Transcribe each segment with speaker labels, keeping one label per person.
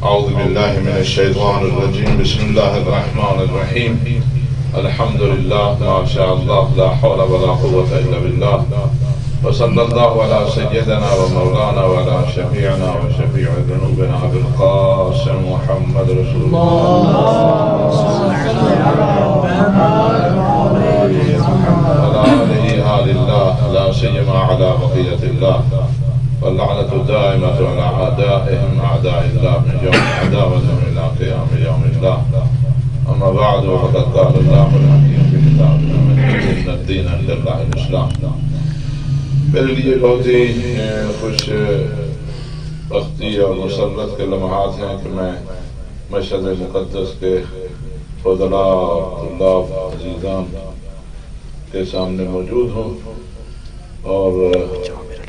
Speaker 1: أعوذ بالله من الشيطان الرجيم. بسم الله الرحمن الرحيم. الحمد لله ما شاء الله لا حول ولا قوة إلا بالله. وصلى الله على سيدنا ومولانا وعلى شفيعنا وشفيع ذنوبنا أبي القاسم محمد رسول الله وعلى آله آل الله لا سيما على بقية الله. واللعنة دائمة على أعدائهم أعداء الله من يوم عداوتهم إلى قيام يوم الله. أما بعد فقد قال الله الحكيم في كتابه إن الدين عند الله الإسلام. میرے لیے بہت ہی خوش بختی اور مسرت کے لمحات ہیں کہ میں مشہد مقدس کے فضلاء اور طلاب عزیزان کے سامنے موجود ہوں اور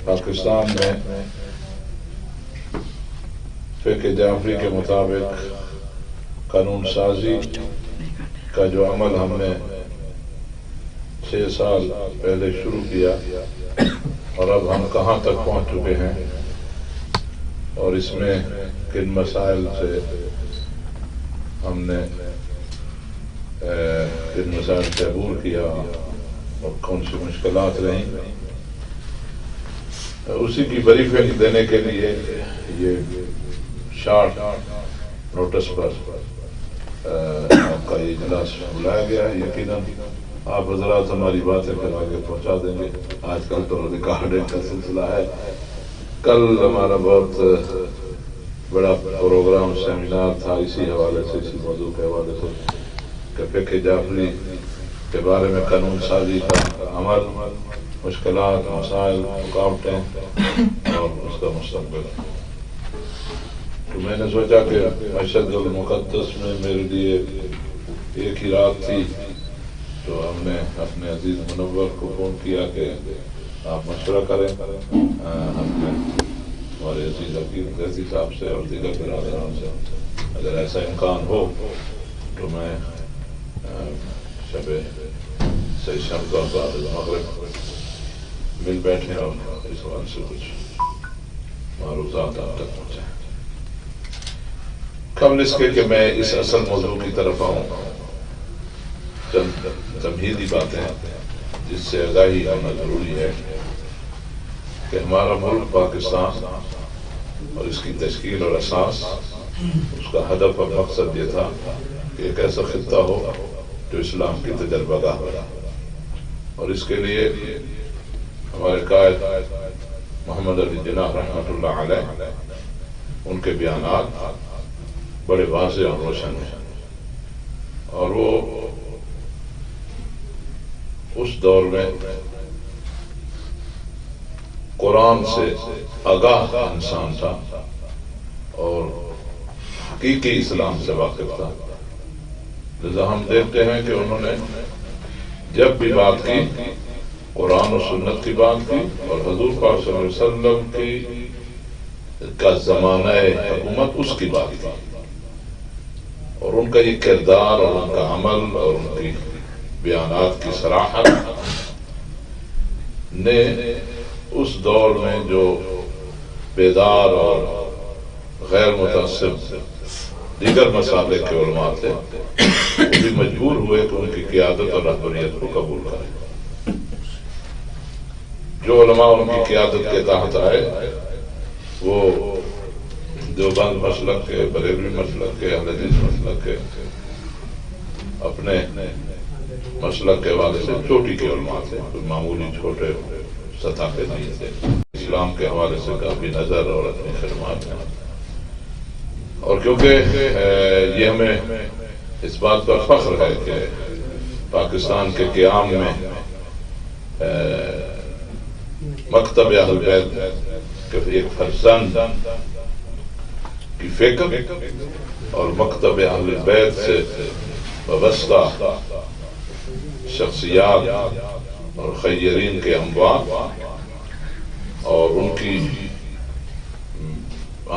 Speaker 1: پاکستان میں فقہ جعفری کے مطابق قانون سازی کا جو عمل ہم نے 6 سال پہلے شروع کیا اور اب ہم کہاں تک پہنچ چکے ہیں اور اس میں کن مسائل سے ہم نے کن مسائل سے عبور کیا اور کون سی مشکلات رہیں، اسی کی بریفنگ دینے کے لیے یہ شارٹ نوٹس پر آپ کا یہ اجلاس بلایا گیا ہے۔ یقیناً آپ حضرات ہماری باتیں پھر آگے پہنچا دیں گے۔ آج کل تو ریکارڈنگ کا سلسلہ ہے۔ کل ہمارا بہت بڑا پروگرام سیمینار تھا اسی حوالے سے، اسی موضوع کے حوالے سے کہ فقہ جعفری کے بارے میں قانون سازی کا عمل، مشکلات، مسائل، رکاوٹیں اور اس کا مستقبل۔ تو میں نے سوچا کہ مشہد المقدس میں میرے لیے ایک ہی رات تھی، تو ہم نے اپنے عزیز منور کو فون کیا کہ آپ مشورہ کریں ہمارے عزیز حکیم غیثی صاحب سے اور دیگر برادران سے، اگر ایسا امکان ہو تو میں شب شب کا بعد المغرب مل بیٹھیں اور اس وقت سے کچھ معروضات آپ تک پہنچائیں۔ قبل اس کے کہ میں اس اصل موضوع کی طرف آؤں، چند تمہیدی باتیں جس سے آگاہی ہونا ضروری ہے کہ ہمارا ملک پاکستان اور اس کی تشکیل اور اساس، اس کا ہدف اور مقصد یہ تھا کہ ایک ایسا خطہ ہو جو اسلام کی تجربہ گاہ ہو، اور اس کے لیے ہمارے قائد محمد علی جناح رحمۃ اللہ علیہ، ان کے بیانات بڑے واضح اور روشن ہیں، اور وہ اس دور میں قرآن سے آگاہ انسان تھا اور حقیقی اسلام سے واقف تھا۔ لذا ہم دیکھتے ہیں کہ انہوں نے جب بھی بات کی قرآن و سنت کی بات کی، اور حضور پاک صلی اللہ علیہ وسلم کا زمانہ حکومت اس کی بات کی، اور ان کا یہ کردار اور ان کا عمل اور ان کی بیانات کی صراحت نے اس دور میں جو بیدار اور غیر متعصب دیگر مسالک کے علماء تھے، وہ بھی مجبور ہوئے کہ ان کی قیادت اور رہبریت کو قبول کریں۔ جو علماء ان کی قیادت کے تحت آئے وہ دیوبند مسلک کے، بریلوی مسلک کے، اہل حدیث مسلک کے، اپنے مسلک کے حوالے سے چوٹی کے علماء تھے، کوئی معمولی چھوٹے سطح کے نہیں تھے، اسلام کے حوالے سے کافی نظر اور اپنی خدمات ہیں۔ اور کیونکہ یہ ہمیں اس بات پر فخر ہے کہ پاکستان کے قیام میں مکتب اہل بیت کے ایک فرزند کی فکر اور مکتب اہل بیت سے وابستہ شخصیات اور خیرین کے انواع اور ان کی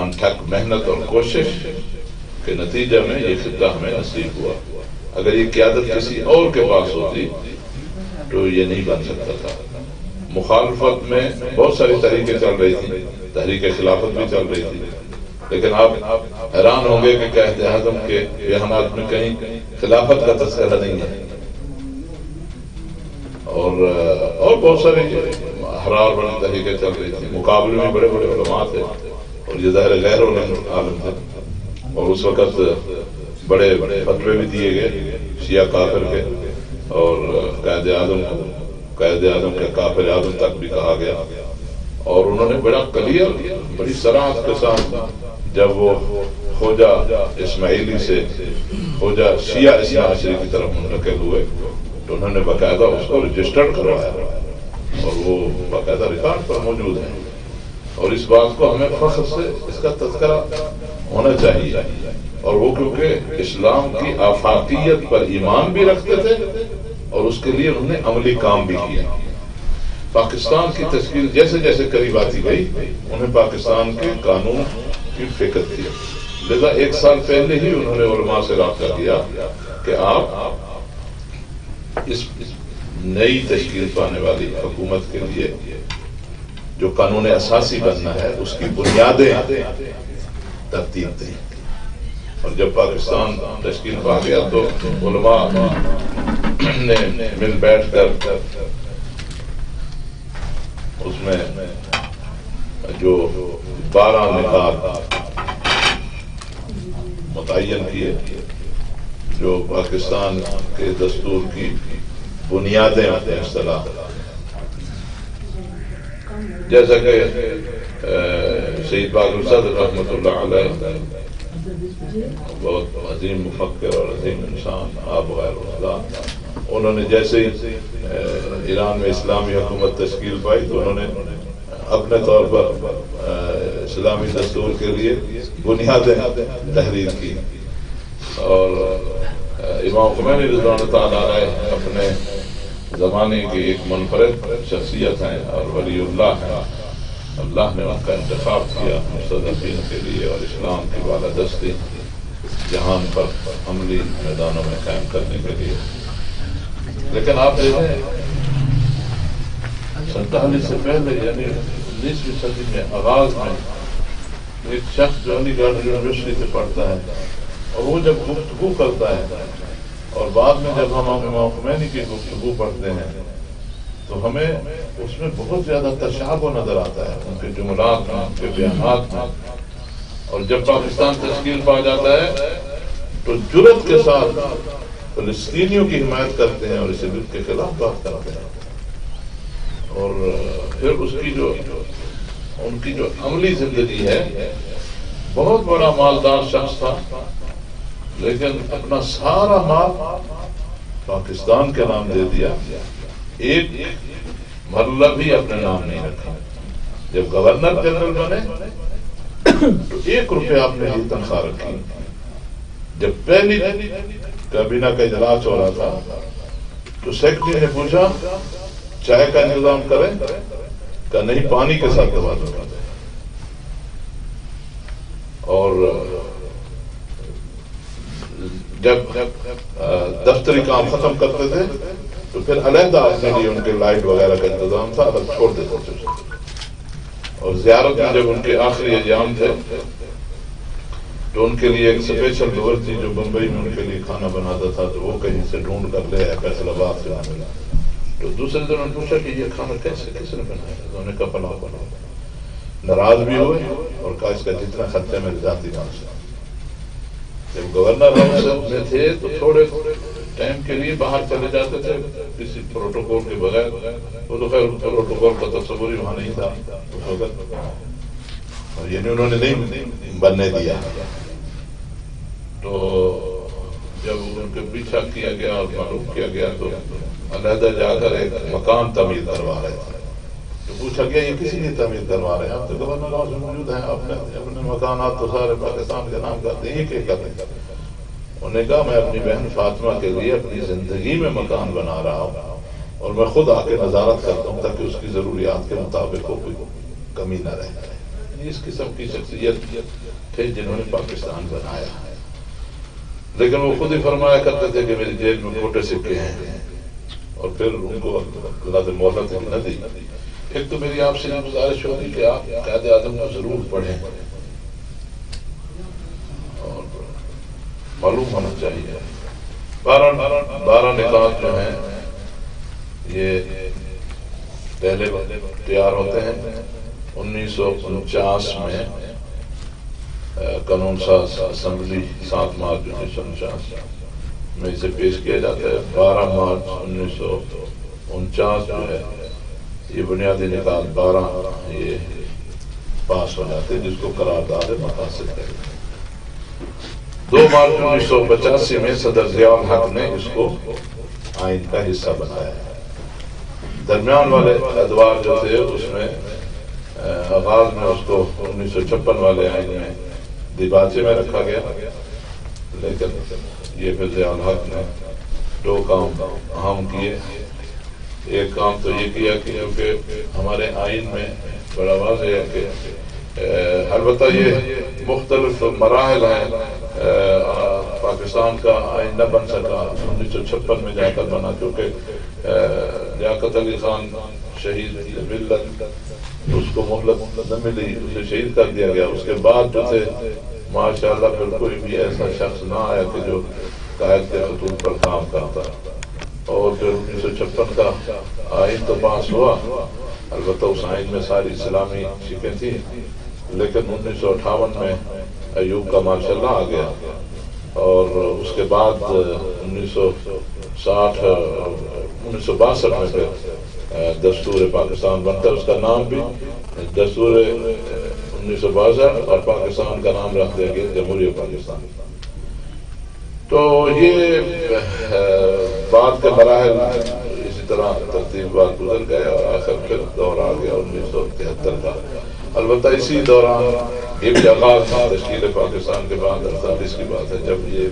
Speaker 1: انتھک محنت اور کوشش کے نتیجہ میں یہ خطہ ہمیں نصیب ہوا۔ اگر یہ قیادت کسی اور کے پاس ہوتی تو یہ نہیں بن سکتا تھا۔ مخالفت میں بہت ساری تحریکیں چل رہی تھیں، تحریک خلافت بھی چل رہی تھی، لیکن آپ حیران ہوں گے کہ قائد اعظم کے بیانات میں کہیں خلافت کا تذکرہ نہیں ہے، اور بہت سارے احرار بڑی تحریکیں چل رہی تھی، مقابلے میں بڑے بڑے علماء تھے، اور یہ ظاہر غیر عالم تھے، اور اس وقت بڑے بڑے فتوے بھی دیے گئے شیعہ کافر کے، اور قائد اعظم کے کافر اعظم تک بھی کہا گیا، اور انہوں نے بڑا کلیئر بڑی صراحت کے ساتھ جب وہ خواجہ اسماعیلی سے خواجہ شیعہ اثنا عشری کی طرف منتقل ہوئے تو انہوں نے باقاعدہ اس کو رجسٹرڈ کروایا، اور وہ باقاعدہ ریکارڈ پر موجود ہے، اور اس بات کو ہمیں فخر سے اس کا تذکرہ ہونا چاہیے، اور وہ کیونکہ اسلام کی آفاقیت پر ایمان بھی رکھتے تھے اور اس کے لیے انہوں نے عملی کام بھی کیا۔ پاکستان کی تشکیل جیسے جیسے قریب آتی گئی انہیں پاکستان کے قانون کی فکر تھی، لذا 1 سال پہلے ہی انہوں نے علماء سے رابطہ کیا کہ آپ اس نئی تشکیل پانے والی حکومت کے لیے جو قانون اساسی بننا ہے اس کی بنیادیں ترتیب دیں، اور جب پاکستان تشکیل پا گیا تو علماء نے مل بیٹھ کر اس میں جو 12 نکات متعین کیے جو پاکستان کے دستور کی بنیادیں ہوتے ہیں اصطلاح، جیسا کہ سید باقر صدر رحمۃ اللہ علیہ بہت عظیم مفکر اور عظیم انسان آپ غیر اللہ، انہوں نے جیسے ہی ایران میں اسلامی حکومت تشکیل پائی تو انہوں نے اپنے طور پر اسلامی دستور کے لیے بنیادیں تحریر کی، اور امام خمینی رضوان اللہ تعالیٰ علیہ اپنے زمانے کی ایک منفرد شخصیت ہیں اور ولی اللہ ہیں، اللہ نے ان کا انتخاب کیا مستضعفین کے لیے اور اسلام کی بالادستی جہان پر عملی میدانوں میں قائم کرنے کے لیے۔ لیکن آپ دیکھیں 47 سے پہلے یعنی 19ویں صدی میں آغاز میں ایک شخص جو علی گڑھ یونیورسٹی سے پڑھتا ہے اور وہ جب گفتگو کرتا ہے اور بعد میں جب ہم امام خمینی کی گفتگو پڑھتے ہیں تو ہمیں اس میں بہت زیادہ تشابہ نظر آتا ہے ان کے جملات میں، ان کے بیانات میں، اور جب پاکستان تشکیل پا جاتا ہے تو جرأت کے ساتھ فلسطینیوں کی حمایت کرتے ہیں اور اسے کے خلاف بات کرتے ہیں، اور پھر اس کی ان کی جو عملی زندگی ہے، بہت بڑا مالدار شخص تھا لیکن اپنا سارا مال پاکستان کے نام دے دیا، ایک مرلہ بھی اپنے نام نہیں رکھا۔ جب گورنر جنرل بنے تو 1 روپے آپ نے ہی تنخواہ رکھی۔ جب پہلی کابینہ کا اجلاس ہو رہا تھا تو سیکرٹری نے پوچھا چائے کا انتظام کریں، کہ نہیں پانی کے ساتھ توازن کریں، اور جب دفتری کام ختم کرتے تھے تو پھر علیحدہ اپنے لیے ان کے لائٹ وغیرہ کا انتظام تھا، الگ چھوڑ دیتے تھے، اور زیارت میں جب ان کے آخری ایام تھے تو ان کے لیے ایک اسپیشل ڈور تھی جو بمبئی میں ان کے لیے کھانا بناتا تھا، تو وہ کہیں سے ڈھونڈ کر لے آئے، فیصل آباد سے نہ ملا، تو دوسرے دن انہوں نے پوچھا کہ یہ کھانا کس نے بنایا؟ انہوں نے کہا پلاؤ بناؤ۔ ناراض بھی ہوئے اور کہا اس کا جتنا خرچہ میرے ذاتی مال سے۔ جب گورنر ہاؤس میں تھے تو تھوڑے ٹائم کے لیے باہر چلے جاتے تھے کسی پروٹوکول کے بغیر، وہ تو خیر پروٹوکول کا تصور ہی وہاں نہیں تھا اس وقت، یعنی انہوں نے نہیں بننے دیا۔ تو جب ان کے پیچھا کیا گیا اور معلوم کیا گیا تو علیحدہ جا کر ایک مکان تعمیر کروا رہے تھے، تو پوچھا گیا یہ کسی لیے تعمیر کروا رہے ہیں؟ آپ تو گورنر ہاؤس میں موجود ہیں، اپنے مکانات تو سارے پاکستان کے نام کرتے ہیں، یہ کیا کریں؟ انہوں نے کہا میں اپنی بہن فاطمہ کے لیے اپنی زندگی میں مکان بنا رہا ہوں اور میں خود آ کے نظارت کرتا ہوں تاکہ اس کی ضروریات کے مطابق کوئی کمی نہ رہے۔ اس قسم کی شخصیت تھے جنہوں نے پاکستان بنایا ہے، لیکن وہ خود ہی فرمایا کرتے تھے کہ میری جیب میں کھوٹے سکے ہیں، اور پھر ان کو اللہ نے مہلت نہ دی۔ ایک تو میری آپ سے یہ گزارش ہوگی کہ آپ قائد اعظم کو ضرور پڑھیں، معلوم ہونا چاہیے۔ 12 نکات جو ہیں یہ پہلے تیار ہوتے ہیں 1949 میں قانون ساز اسمبلی 7 مارچ 1949 میں اسے پیش کیا جاتا ہے۔ 12 مارچ 1949 جو ہے یہ بنیادی نکات 12 یہ پاس ہو جاتے ہیں، جس کو قرارداد مقاصد ہے۔ 2 مارچ 1985 میں صدر ضیاء الحق نے اس کو آئین کا حصہ بنایا ہے۔ درمیان والے ادوار جو تھے اس میں آغاز میں اس کو 1956 والے آئین میں دیباچے میں رکھا گیا، لیکن یہ پھر ضیاء الحق نے 2 کام اہم کیے۔ ایک کام تو یہ کیا کہ کیونکہ ہمارے آئین میں بڑا واضح ہے کہ البتہ یہ مختلف مراحل ہیں، پاکستان کا آئین نہ بن سکا 1956 میں جا کر بنا، کیونکہ لیاقت علی خان شہید ملت اس کو مہلت نہ ملی، اسے شہید کر دیا گیا۔ اس کے بعد جو تھے ماشاءاللہ پھر کوئی بھی ایسا شخص نہ آیا کہ جو قائد کے خطوط پر کام کرتا، اور پھر 1956 کا آئین تو پاس ہوا، البتہ اس آئین میں ساری اسلامی شکیں تھیں، لیکن 1958 میں ایوب کا مارشاء اللہ آ گیا، اور اس کے بعد 1962 میں پھر دستور پاکستان بنتا ہے۔ اس کا نام بھی دستور 1962 اور پاکستان کا نام رکھ دیا گیا جمہوریہ پاکستان۔ تو یہ بعد کے مراحل اسی طرح ترتیب بات گزر گئے، اور آخر پھر دور آ گیا 1973 کا۔ البتہ اسی دوران یہ بھی آغاز تھا تشکیل پاکستان کے بعد 48 کی بات ہے، جب یہ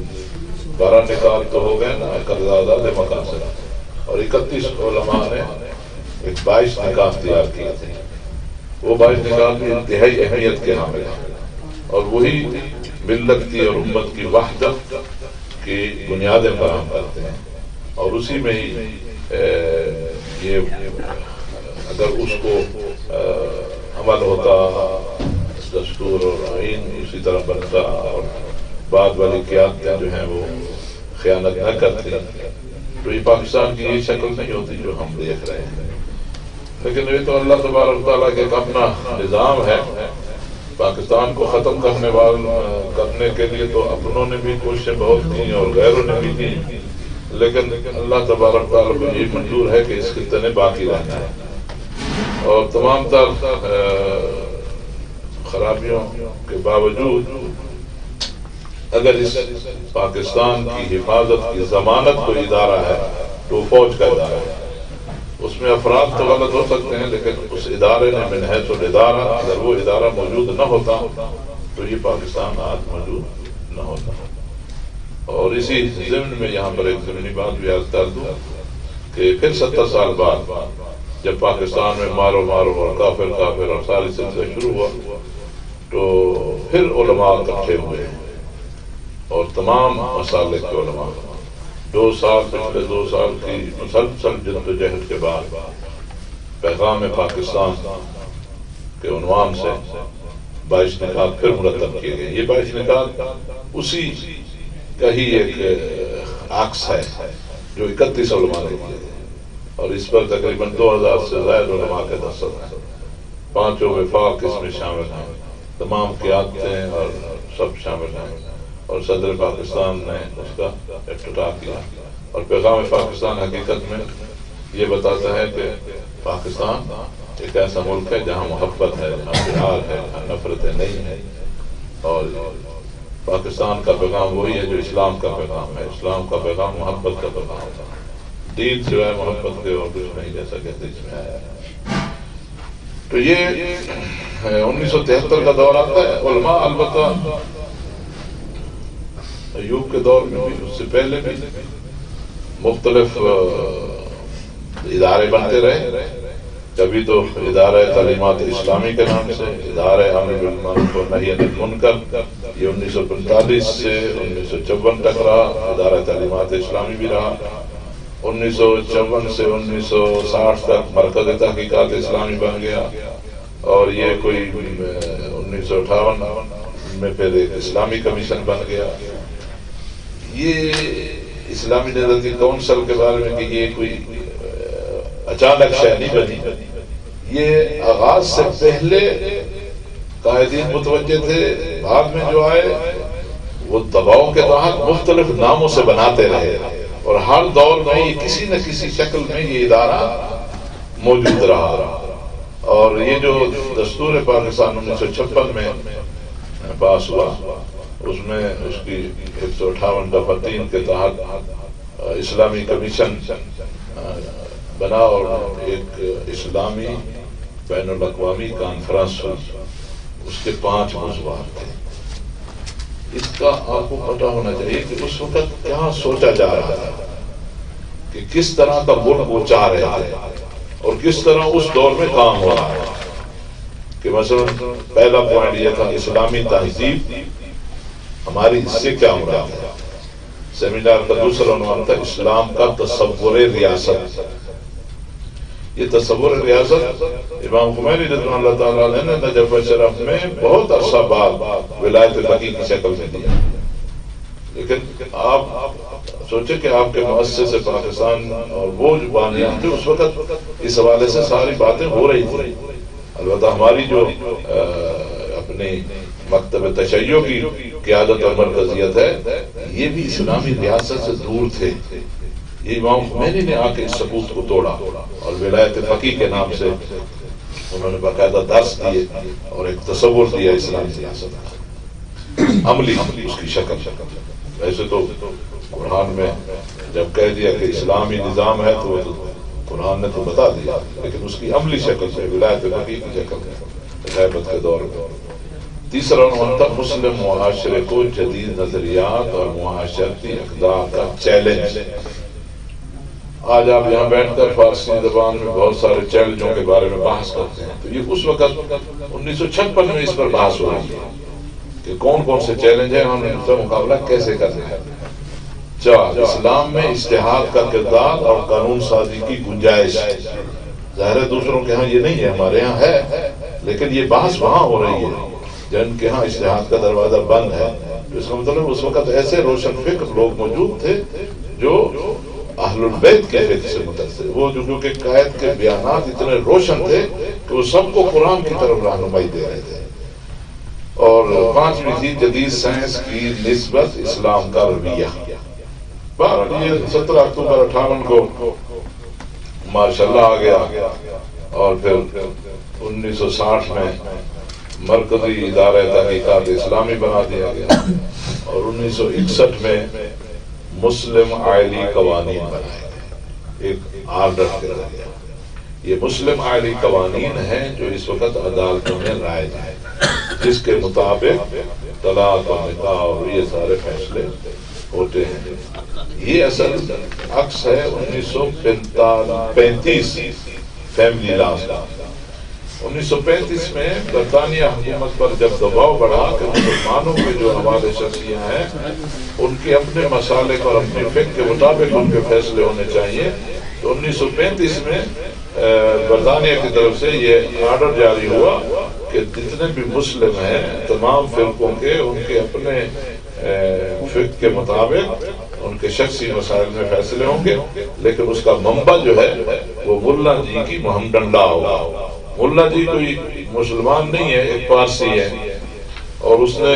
Speaker 1: 12 نکات تو ہو گئے نا قرارداد مقاصد، اور 31 علماء نے ایک 22 نکات تیار کیے تھے۔ وہ 22 نکات بھی انتہائی اہمیت کے حامل ہیں، اور وہی ملت کی اور امت کی وحدت کی بنیادیں فراہم کرتے ہیں، اور اسی میں ہی یہ اگر اس کو عمل ہوتا، دستور اور آئین اسی طرح بنتا، اور بعد والی قیادتیں جو ہیں وہ خیانت نہ کرتی، تو یہ پاکستان کی یہ شکل نہیں ہوتی جو ہم دیکھ رہے ہیں۔ لیکن یہ تو اللہ تبارک تعالیٰ کا ایک اپنا نظام ہے۔ پاکستان کو ختم کرنے کے لیے تو اپنوں نے بھی کوششیں بہت کی اور غیروں نے بھی کی، لیکن اللہ تبارک تعالیٰ کو یہ منظور ہے کہ اس خطے نے باقی رہنا ہے، اور تمام تر خرابیوں کے باوجود اگر اس پاکستان کی حفاظت کی ضمانت کوئی ادارہ ہے تو فوج کا ادارہ ہے۔ اس میں افراد تو غلط ہو سکتے ہیں، لیکن اس ادارے نے من حیث الادارہ اگر وہ ادارہ موجود نہ ہوتا تو یہ پاکستان آج موجود نہ ہوتا۔ اور اسی ضمن میں یہاں پر ایک ضمنی بات بھی عرض کر دوں کہ پھر 70 سال بعد جب پاکستان میں مارو اور کافر اور ساری سلسلہ شروع ہوا، تو پھر علماء اکٹھے ہوئے اور تمام مسالک کے علماء 2 سال پچھلے 2 سال کی مسلسل جدوجہد کے بعد پیغام پاکستان کے عنوان سے 22 نکات پھر مرتب کیے گئے۔ یہ 22 نکات اسی کا ہی ایک عکس ہے جو 31 علماء نے کیے تھے، اور اس پر تقریباً 2000 سے زائد علماء کے دستخط ہیں۔ 5 وفاق اس میں شامل ہیں، تمام قیادتیں اور سب شامل ہیں، اور صدر پاکستان نے اس کا افتتاح کیا۔ اور پیغام پاکستان حقیقت میں یہ بتاتا ہے کہ پاکستان ایک ایسا ملک ہے جہاں محبت ہے، جہاں پیار ہے، جہاں نفرتیں نہیں ہیں، اور پاکستان کا پیغام وہی ہے جو اسلام کا پیغام ہے۔ اسلام کا پیغام محبت کا پیغام ہے، دین سوائے محبت کے اور کچھ نہیں، جیسا کہ حدیث میں آیا ہے۔ تو یہ 1973 کا دور آتا ہے۔ علماء البتہ ایوب کے دور میں بھی، اس سے پہلے بھی مختلف ادارے بنتے رہے۔ کبھی تو ادارہ تعلیمات اسلامی کے نام سے، ادارہ امر بالمعروف و نہی عن المنکر، یہ 1945 سے 1954 تک رہا۔ ادارہ تعلیمات اسلامی بھی رہا۔ 1954 سے 1960 تک مرکز تحقیقات اسلامی بن گیا، اور یہ کوئی 1958 میں پھر ایک اسلامی کمیشن بن گیا۔ یہ اسلامی نظرتی کونسل کے بارے میں کہ یہ کوئی اچانک شے نہیں بنی، یہ آغاز سے پہلے قائدین متوجہ تھے، بعد میں جو آئے وہ دباؤ کے تحت مختلف ناموں سے بناتے رہے، اور ہر دور میں یہ کسی نہ کسی شکل میں یہ ادارہ موجود رہا۔ اور یہ جو دستور پاکستان 1956 میں پاس ہوا، اس میں اس کی 158 دفعہ 3 کے تحت اسلامی کمیشن بنا اور ایک اسلامی بین الاقوامی کانفرنس ہوئی، اس کے 5 موضوعات تھے۔ اس کا آپ کو پتہ ہونا چاہیے کہ اس وقت کیا سوچا جا رہا تھا، کہ کس طرح کا ملک وہ چاہ رہے تھے اور کس طرح اس دور میں کام ہو رہا ہے۔ کہ مثلا پہلا پوائنٹ یہ تھا اسلامی تہذیب ہماری اس سے کیا مراد ہے۔ سیمینار کا دوسرا عنوان تھا اسلام کا تصور ریاست۔ یہ تصور ریاست امام خمینی رضوان اللہ تعالیٰ علیہ نے نجف شرف میں بہت عرصہ بعد ولایت فقیہ کی شکل میں دیا، لیکن آپ سوچیں کہ آپ کے مؤسس پاکستان اور وہ جو بانیان تھے اس وقت اس حوالے سے ساری باتیں ہو رہی تھی۔ البتہ ہماری جو اپنی مکتب تشیع کی قیادت اور مرکزیت ہے، یہ بھی اسلامی ریاست سے دور تھے۔ یہ امام خمینی نے آ کے اس ثبوت کو توڑا اور ولایت فقیہ کے نام سے انہوں نے باقاعدہ درس دیے اور ایک تصور دیا اسلامی ریاست کا، عملی اس کی شکل۔ ویسے تو قرآن میں جب کہہ دیا کہ اسلامی نظام ہے تو قرآن نے تو بتا دیا، لیکن اس کی عملی شکل سے ولایت فقیہ کی شکل میں غیبت کے دور میں۔ تیسرا عنوان تھا مسلم معاشرے کو جدید نظریات اور معاشرتی اقدار کا چیلنج۔ آج آپ یہاں بیٹھ کر فارسی زبان میں بہت سارے چیلنجوں کے بارے میں بحث کرتے ہیں، تو یہ اس وقت 1956 میں اس پر بحث ہو رہی ہے کہ کون کون سے چیلنج ہیں، ہم نے ان کا مقابلہ کیسے کرنا ہے۔ 4 اسلام میں اجتہاد کا کردار اور قانون سازی کی گنجائش۔ ظاہر ہے دوسروں کے ہاں یہ نہیں ہے، ہمارے ہاں ہے، لیکن یہ بحث وہاں ہو رہی ہے جن کے ہاں اجتہاد کا دروازہ بند ہے۔ اس کا مطلب اس وقت ایسے روشن فکر لوگ موجود تھے جو اہل البیت کے فکر سے متاثر، وہ جو کہ قائد کے بیانات اتنے روشن تھے کہ وہ سب کو قرآن کی طرف رہنمائی دے رہے تھے۔ اور 5ویں تھی جدید سائنس کی نسبت اسلام کا رویہ۔ بہرحال یہ 17 اکتوبر 58 کو ماشاء اللہ آ گیا، اور پھر 1960 میں مرکزی ادارہ تحقیقات اسلامی بنا دیا گیا، اور 1961 میں مسلم آئلی قوانین بنائے گئے ایک آرڈر کے ذریعے۔ یہ مسلم آئلی قوانین ہیں جو اس وقت عدالتوں میں رائج ہیں، جس کے مطابق طلاق و نکاح اور یہ سارے فیصلے ہوتے ہیں۔ یہ اصل عکس ہے 1935 فیملی لاز کا۔ 1935 میں برطانیہ حکومت پر جب دباؤ بڑھا کہ مسلمانوں کے جو حوالے شخصیاں ہیں ان کے اپنے مسالک اور اپنے فکر کے مطابق ان کے فیصلے ہونے چاہیے، تو 1935 میں برطانیہ کی طرف سے یہ آرڈر جاری ہوا کہ جتنے بھی مسلم ہیں تمام فرقوں کے ان کے اپنے فکر کے مطابق ان کے شخصی مسائل میں فیصلے ہوں گے، لیکن اس کا منبع جو ہے وہ ملا جی کی محمدن لا ہوگا۔ ملا جی کوئی مسلمان نہیں ہے، ایک پارسی ہے، اور اس نے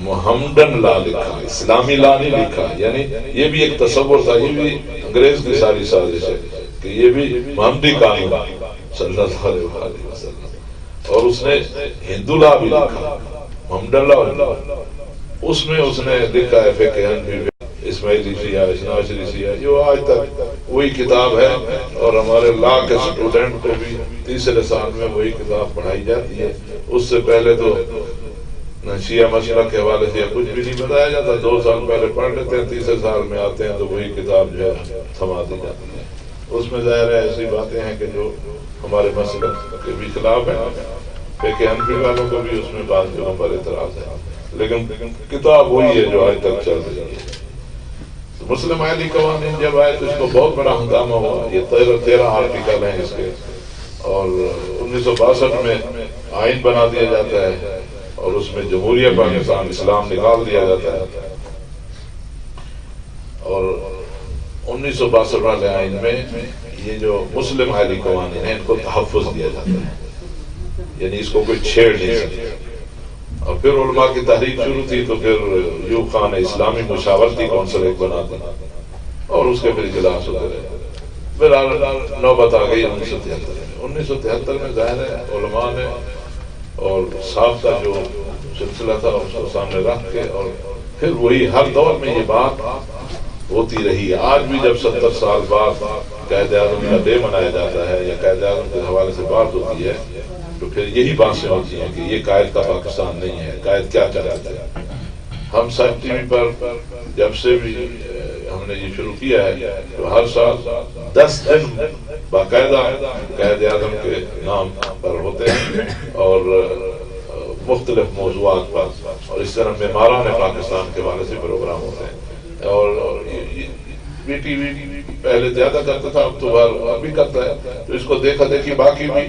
Speaker 1: محمدن لا لکھا، اسلامی لا نہیں لکھا۔ یعنی یہ بھی ایک تصور تھا، یہ بھی انگریز کی ساری سازش ہے کہ یہ بھی محمدی قانون صلی اللہ علیہ وسلم، اور اس نے ہندو لا بھی لکھا، محمدن لا۔ اس میں اس نے لکھا ہے فقہ حنفی، اسماعیلی شیعہ، اشناشری شیعہ، جو آج تک وہی کتاب ہے، اور ہمارے لا کے اسٹوڈنٹ کو بھی تیسرے سال میں وہی کتاب پڑھائی جاتی ہے۔ اس سے پہلے تو شیعہ مسئلہ کے حوالے سے کچھ بھی نہیں بتایا جاتا، 2 سال پہلے پڑھ لیتے ہیں، تیسرے سال میں آتے ہیں تو وہی کتاب جو ہے تھما دی جاتی ہے۔ اس میں ظاہر ہے ایسی باتیں ہیں کہ جو ہمارے مسلک کے بھی خلاف ہیں، فقہ حنفی والوں کو بھی اس میں بعض جگہوں پر اعتراض ہے، لیکن کتاب وہی ہے جو آج تک چل رہی ہے۔ مسلم آئلی قوانین جب آئے تو اس کو بہت بڑا ہنگامہ ہوا۔ یہ 13 آرٹیکل ہیں اس کے، اور 1962 میں آئین بنا دیا جاتا ہے، اور اس میں جمہوریہ پاکستان اسلام نکال دیا جاتا ہے۔ 1962 والے آئین میں یہ جو مسلم اہلی قوانین ہیں ان کو تحفظ دیا جاتا ہے، یعنی اس کو کوئی چھیڑ نہیں سکتا۔ اور پھر علماء کی تحریک شروع تھی تو پھر ایوب خان نے اسلامی مشاورتی کونسل ایک بنا دی اور اس کے پھر اجلاس ہوتے رہے۔ پھر نوبت آ گئی 1973 میں ظاہر ہے علماء نے اور سابقہ جو سلسلہ تھا اس کو سامنے رکھ کے، اور پھر وہی ہر دور میں یہ بات ہوتی رہی۔ آج بھی جب 70 سال بعد قائد اعظم کا ڈے منایا جاتا ہے یا قائد اعظم کے حوالے سے بات ہوتی ہے تو پھر یہی باتیں ہوتی ہیں کہ یہ قائد کا پاکستان نہیں ہے، قائد کیا چاہتا ہے۔ ہم سب ٹی وی پر جب سے بھی ہم نے یہ شروع کیا ہے تو ہر سال 10 دن باقاعدہ قائد اعظم کے نام پر ہوتے ہیں اور مختلف موضوعات پر، اور اس طرح معماران پاکستان کے حوالے سے پروگرام ہوتے ہیں۔ اور بی ٹی وی پہلے زیادہ کرتا تھا، اب تو اب بھی کرتا ہے، تو اس کو دیکھا دیکھی باقی بھی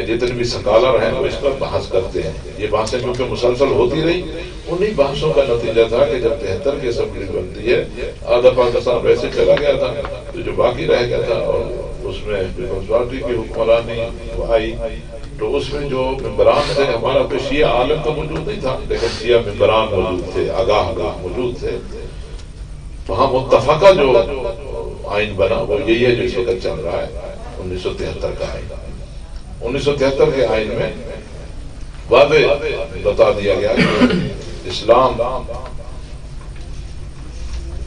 Speaker 1: جتنے بھی سکالر ہیں وہ اس پر بحث کرتے ہیں۔ یہ بحثیں کیونکہ مسلسل ہوتی رہی، انہی بحثوں کا نتیجہ تھا کہ جب 73 کی اسمبلی بنتی ہے آدھا پاکستان ویسے چلا گیا تھا، تو جو باقی رہ گیا تھا اور اس میں پیپلز پارٹی کی حکمرانی آئی، تو اس میں جو ممبران تھے، ہمارا کوئی شیعہ عالم تو موجود نہیں تھا لیکن شیعہ ممبران موجود تھے، آگاہ موجود تھے۔ وہاں متفقہ جو آئین بنا وہ یہی ہے جو اس وقت چل رہا ہے، 1973 کا آئین۔ 1973 کے آئین میں واضح بتا دیا گیا کہ اسلام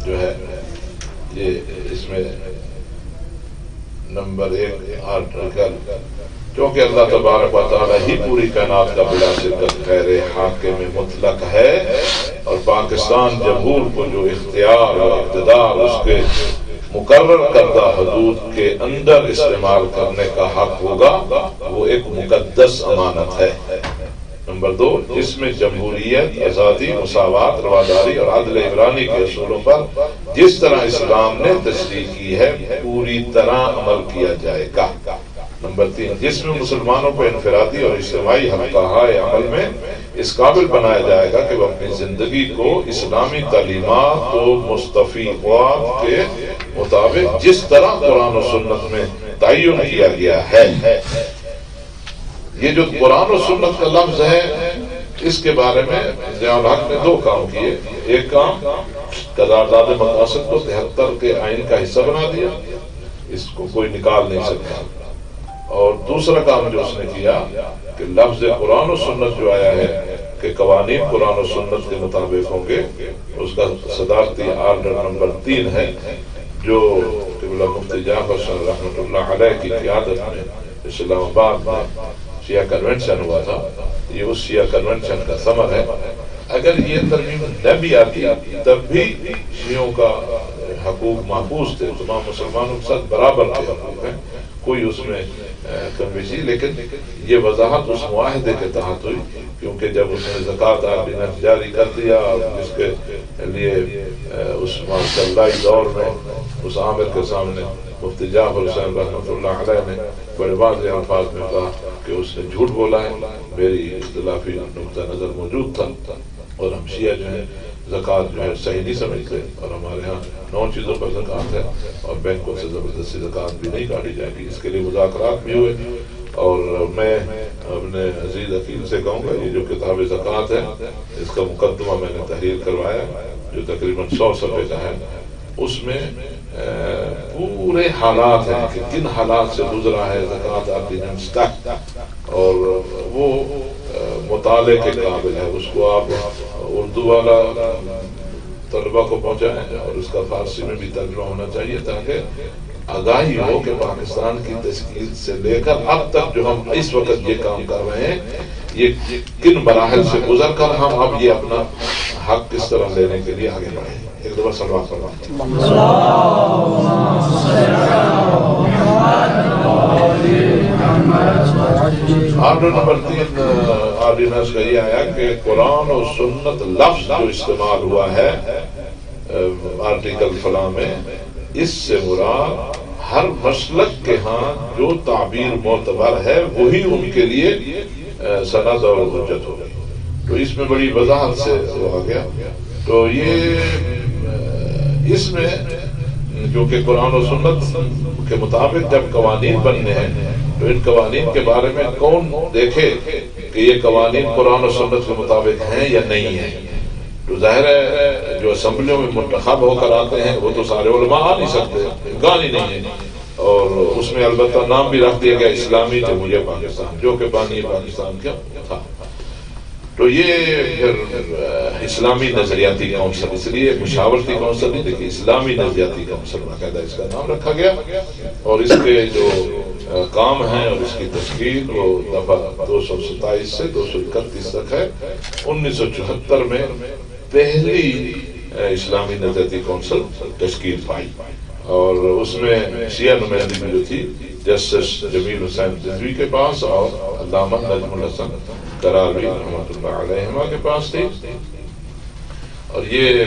Speaker 1: جو ہے یہ اس میں نمبر 1 آرٹیکل، کیونکہ اللہ تبارک و تعالیٰ ہی پوری کائنات کا بلا شرکت خیر حاکم مطلق ہے، اور پاکستان جمہور کو جو اختیار اور اقتدار اس کے مقرر کردہ حدود کے اندر استعمال کرنے کا حق ہوگا وہ ایک مقدس امانت ہے۔ نمبر 2، جس میں جمہوریت، آزادی، مساوات، رواداری اور عدل عمرانی کے اصولوں پر جس طرح اسلام نے تشریح کی ہے پوری طرح عمل کیا جائے گا۔ نمبر 3، جس میں مسلمانوں کو انفرادی اور اجتماعی حلقہ عمل میں اس قابل بنایا جائے گا کہ وہ اپنی زندگی کو اسلامی تعلیمات و مستفیضات کے مطابق جس طرح قرآن و سنت میں تعین کیا گیا ہے۔ یہ جو قرآن و سنت کا لفظ ہے اس کے بارے میں ضیاء الحق نے 2 کام کیے۔ ایک کام قرارداد مقاصد کو 73 کے آئین کا حصہ بنا دیا، اس کو کوئی نکال نہیں سکتا، اور دوسرا کام جو اس نے کیا کہ لفظ قرآن و سنت جو آیا ہے کہ قوانین قرآن و سنت کے مطابق ہوں گے، اس کا صدارتی آرڈر نمبر 3 ہے جو قبلہ مفتی جعفر صاحب رحمۃ اللہ علیہ کی قیادت میں اسلام آباد میں شیعہ کنونشن ہوا تھا۔ یہ اس شیعہ کنونشن کا ثمر ہے۔ اگر یہ ترمیم نہ بھی آتی تب بھی شیعوں کا حقوق محفوظ تھے، تمام مسلمانوں کے ساتھ برابر کے حقوق ہیں، کوئی اس میں کم بیشی، لیکن یہ وضاحت اس معاہدے کے تحت ہوئی، کیونکہ جب اس نے زکوٰۃ آرڈیننس جاری کر دیا اور جس کے لیے اس ماشاءاللہ دور میں اس عامر کے سامنے مفتی جعفر حسین رحمۃ اللہ علیہ نے بڑے واضح الفاظ میں کہا کہ اس نے جھوٹ بولا ہے، میری اختلافی نقطہ نظر موجود تھا، اور ہم شیعہ جو ہے زکوٰۃ جو ہے صحیح نہیں سمجھتے، اور ہمارے ہاں 9 چیزوں پر زکوٰۃ ہے اور بینکوں سے زبردستی زکوٰۃ بھی نہیں کاٹی جائے گی۔ اس کے لیے مذاکرات بھی ہوئے، اور میں اپنے عزیز عقیل سے کہوں گا یہ جو کتاب زکوٰۃ ہے اس کا مقدمہ میں نے تحریر کروایا جو تقریباً 100 صفحے کا ہے، اس میں پورے حالات ہیں کہ کن حالات سے گزرا ہے زکوٰۃ آرڈیننس تک، اور وہ مطالعے کے قابل ہے۔ اس کو آپ اردو والا طلبہ کو پہنچائیں اور اس کا فارسی میں بھی ترجمہ ہونا چاہیے تاکہ آگاہی ہو کہ پاکستان کی تشکیل سے لے کر اب تک جو ہم اس وقت یہ کام کر رہے ہیں یہ کن مراحل سے گزر کر ہم اب یہ اپنا حق کس طرح لینے کے لیے آگے بڑھیں۔ ایک دفعہ صلوات پڑھیں۔ آرڈر نمبر 3 آرڈیننس کا یہ آیا کہ قرآن و سنت لفظ جو استعمال ہوا ہے آرٹیکل فلاں میں، اس سے مراد ہر مسلک کے ہاں جو تعبیر معتبر ہے وہی ان کے لیے سند اور حجت ہوگی۔ تو اس میں بڑی وضاحت سے آ گیا۔ تو یہ اس میں جو کہ قرآن و سنت کے مطابق جب قوانین بننے ہیں تو ان قوانین کے بارے میں کون دیکھے کہ یہ قوانین قرآن و سنت کے مطابق ہیں یا نہیں ہیں. تو ظاہر ہے جو اسمبلیوں میں منتخب ہو کر آتے ہیں وہ تو سارے علماء آ نہیں سکتے، امکان ہی نہیں ہے. اور اس میں البتہ نام بھی رکھ دیا گیا اسلامی جمہوریہ پاکستان، جو کہ بانی پاکستان کا تھا. تو یہ پھر اسلامی نظریاتی کونسل، اس لیے مشاورتی کونسل نہیں دیکھیے، اسلامی نظریاتی کونسل باقاعدہ اس کا نام رکھا گیا. اور اس کے جو کام ہیں اور اس کی تشکیل وہ دفعہ 227 سے 231 تک ہے. 1974 میں پہلی اسلامی نظریاتی کونسل تشکیل پائی اور اس میں شیعہ نمائندگی جو تھی جسٹس جمیل حسین رضوی کے پاس اور علامہ نجم الحسن کراروی رحمۃ اللہ علیہما کے پاس تھی. اور یہ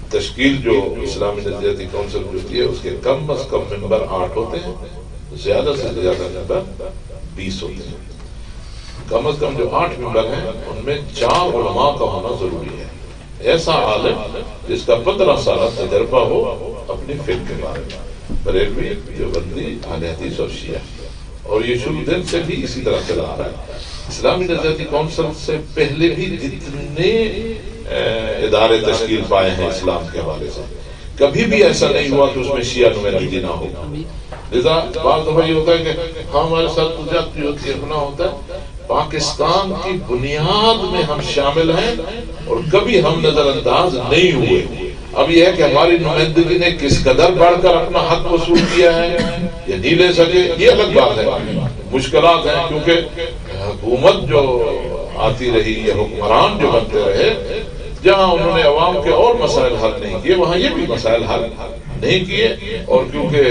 Speaker 1: تشکیل جو اسلامی نظریاتی کونسل جو ہوتی ہے اس کے کم از کم ممبر 8 ہوتے ہیں، زیادہ سے زیادہ ممبر 20 ہوتے ہیں. کم از کم جو 8 ممبر ہیں ان میں 4 علماء کا ہونا ضروری ہے. ایسا عالم جس کا 15 سالہ تجربہ ہو اپنی فکر کے بارے میں، بریلوی، دیوبندی، اہل حدیث اور شیعہ. اور یہ شروع دن سے بھی اسی طرح چلا آ رہا ہے. اسلامی نظریاتی کونسل سے پہلے بھی جتنے ادارے تشکیل پائے ہیں اسلام کے حوالے سے، کبھی بھی ایسا نہیں ہوا کہ اس میں شیعہ نمائندگی نہ ہو. لذا بعض دفعہ یہ ہوتا ہے کہ ہمارے ساتھ زیادتی ہوتی ہے، گناہ ہوتا ہے. پاکستان کی بنیاد میں ہم شامل ہیں اور کبھی ہم نظر انداز نہیں ہوئے. اب یہ ہے کہ ہماری نمائندگی نے کس قدر بڑھ کر اپنا حق وصول کیا ہے یا نہیں لے سکے یہ الگ بات ہے. مشکلات ہیں کیونکہ حکومت جو آتی رہی یا حکمران جو بنتے رہے، جہاں انہوں نے عوام کے اور مسائل حل نہیں کیے وہاں یہ بھی مسائل حل نہیں کیے. اور کیونکہ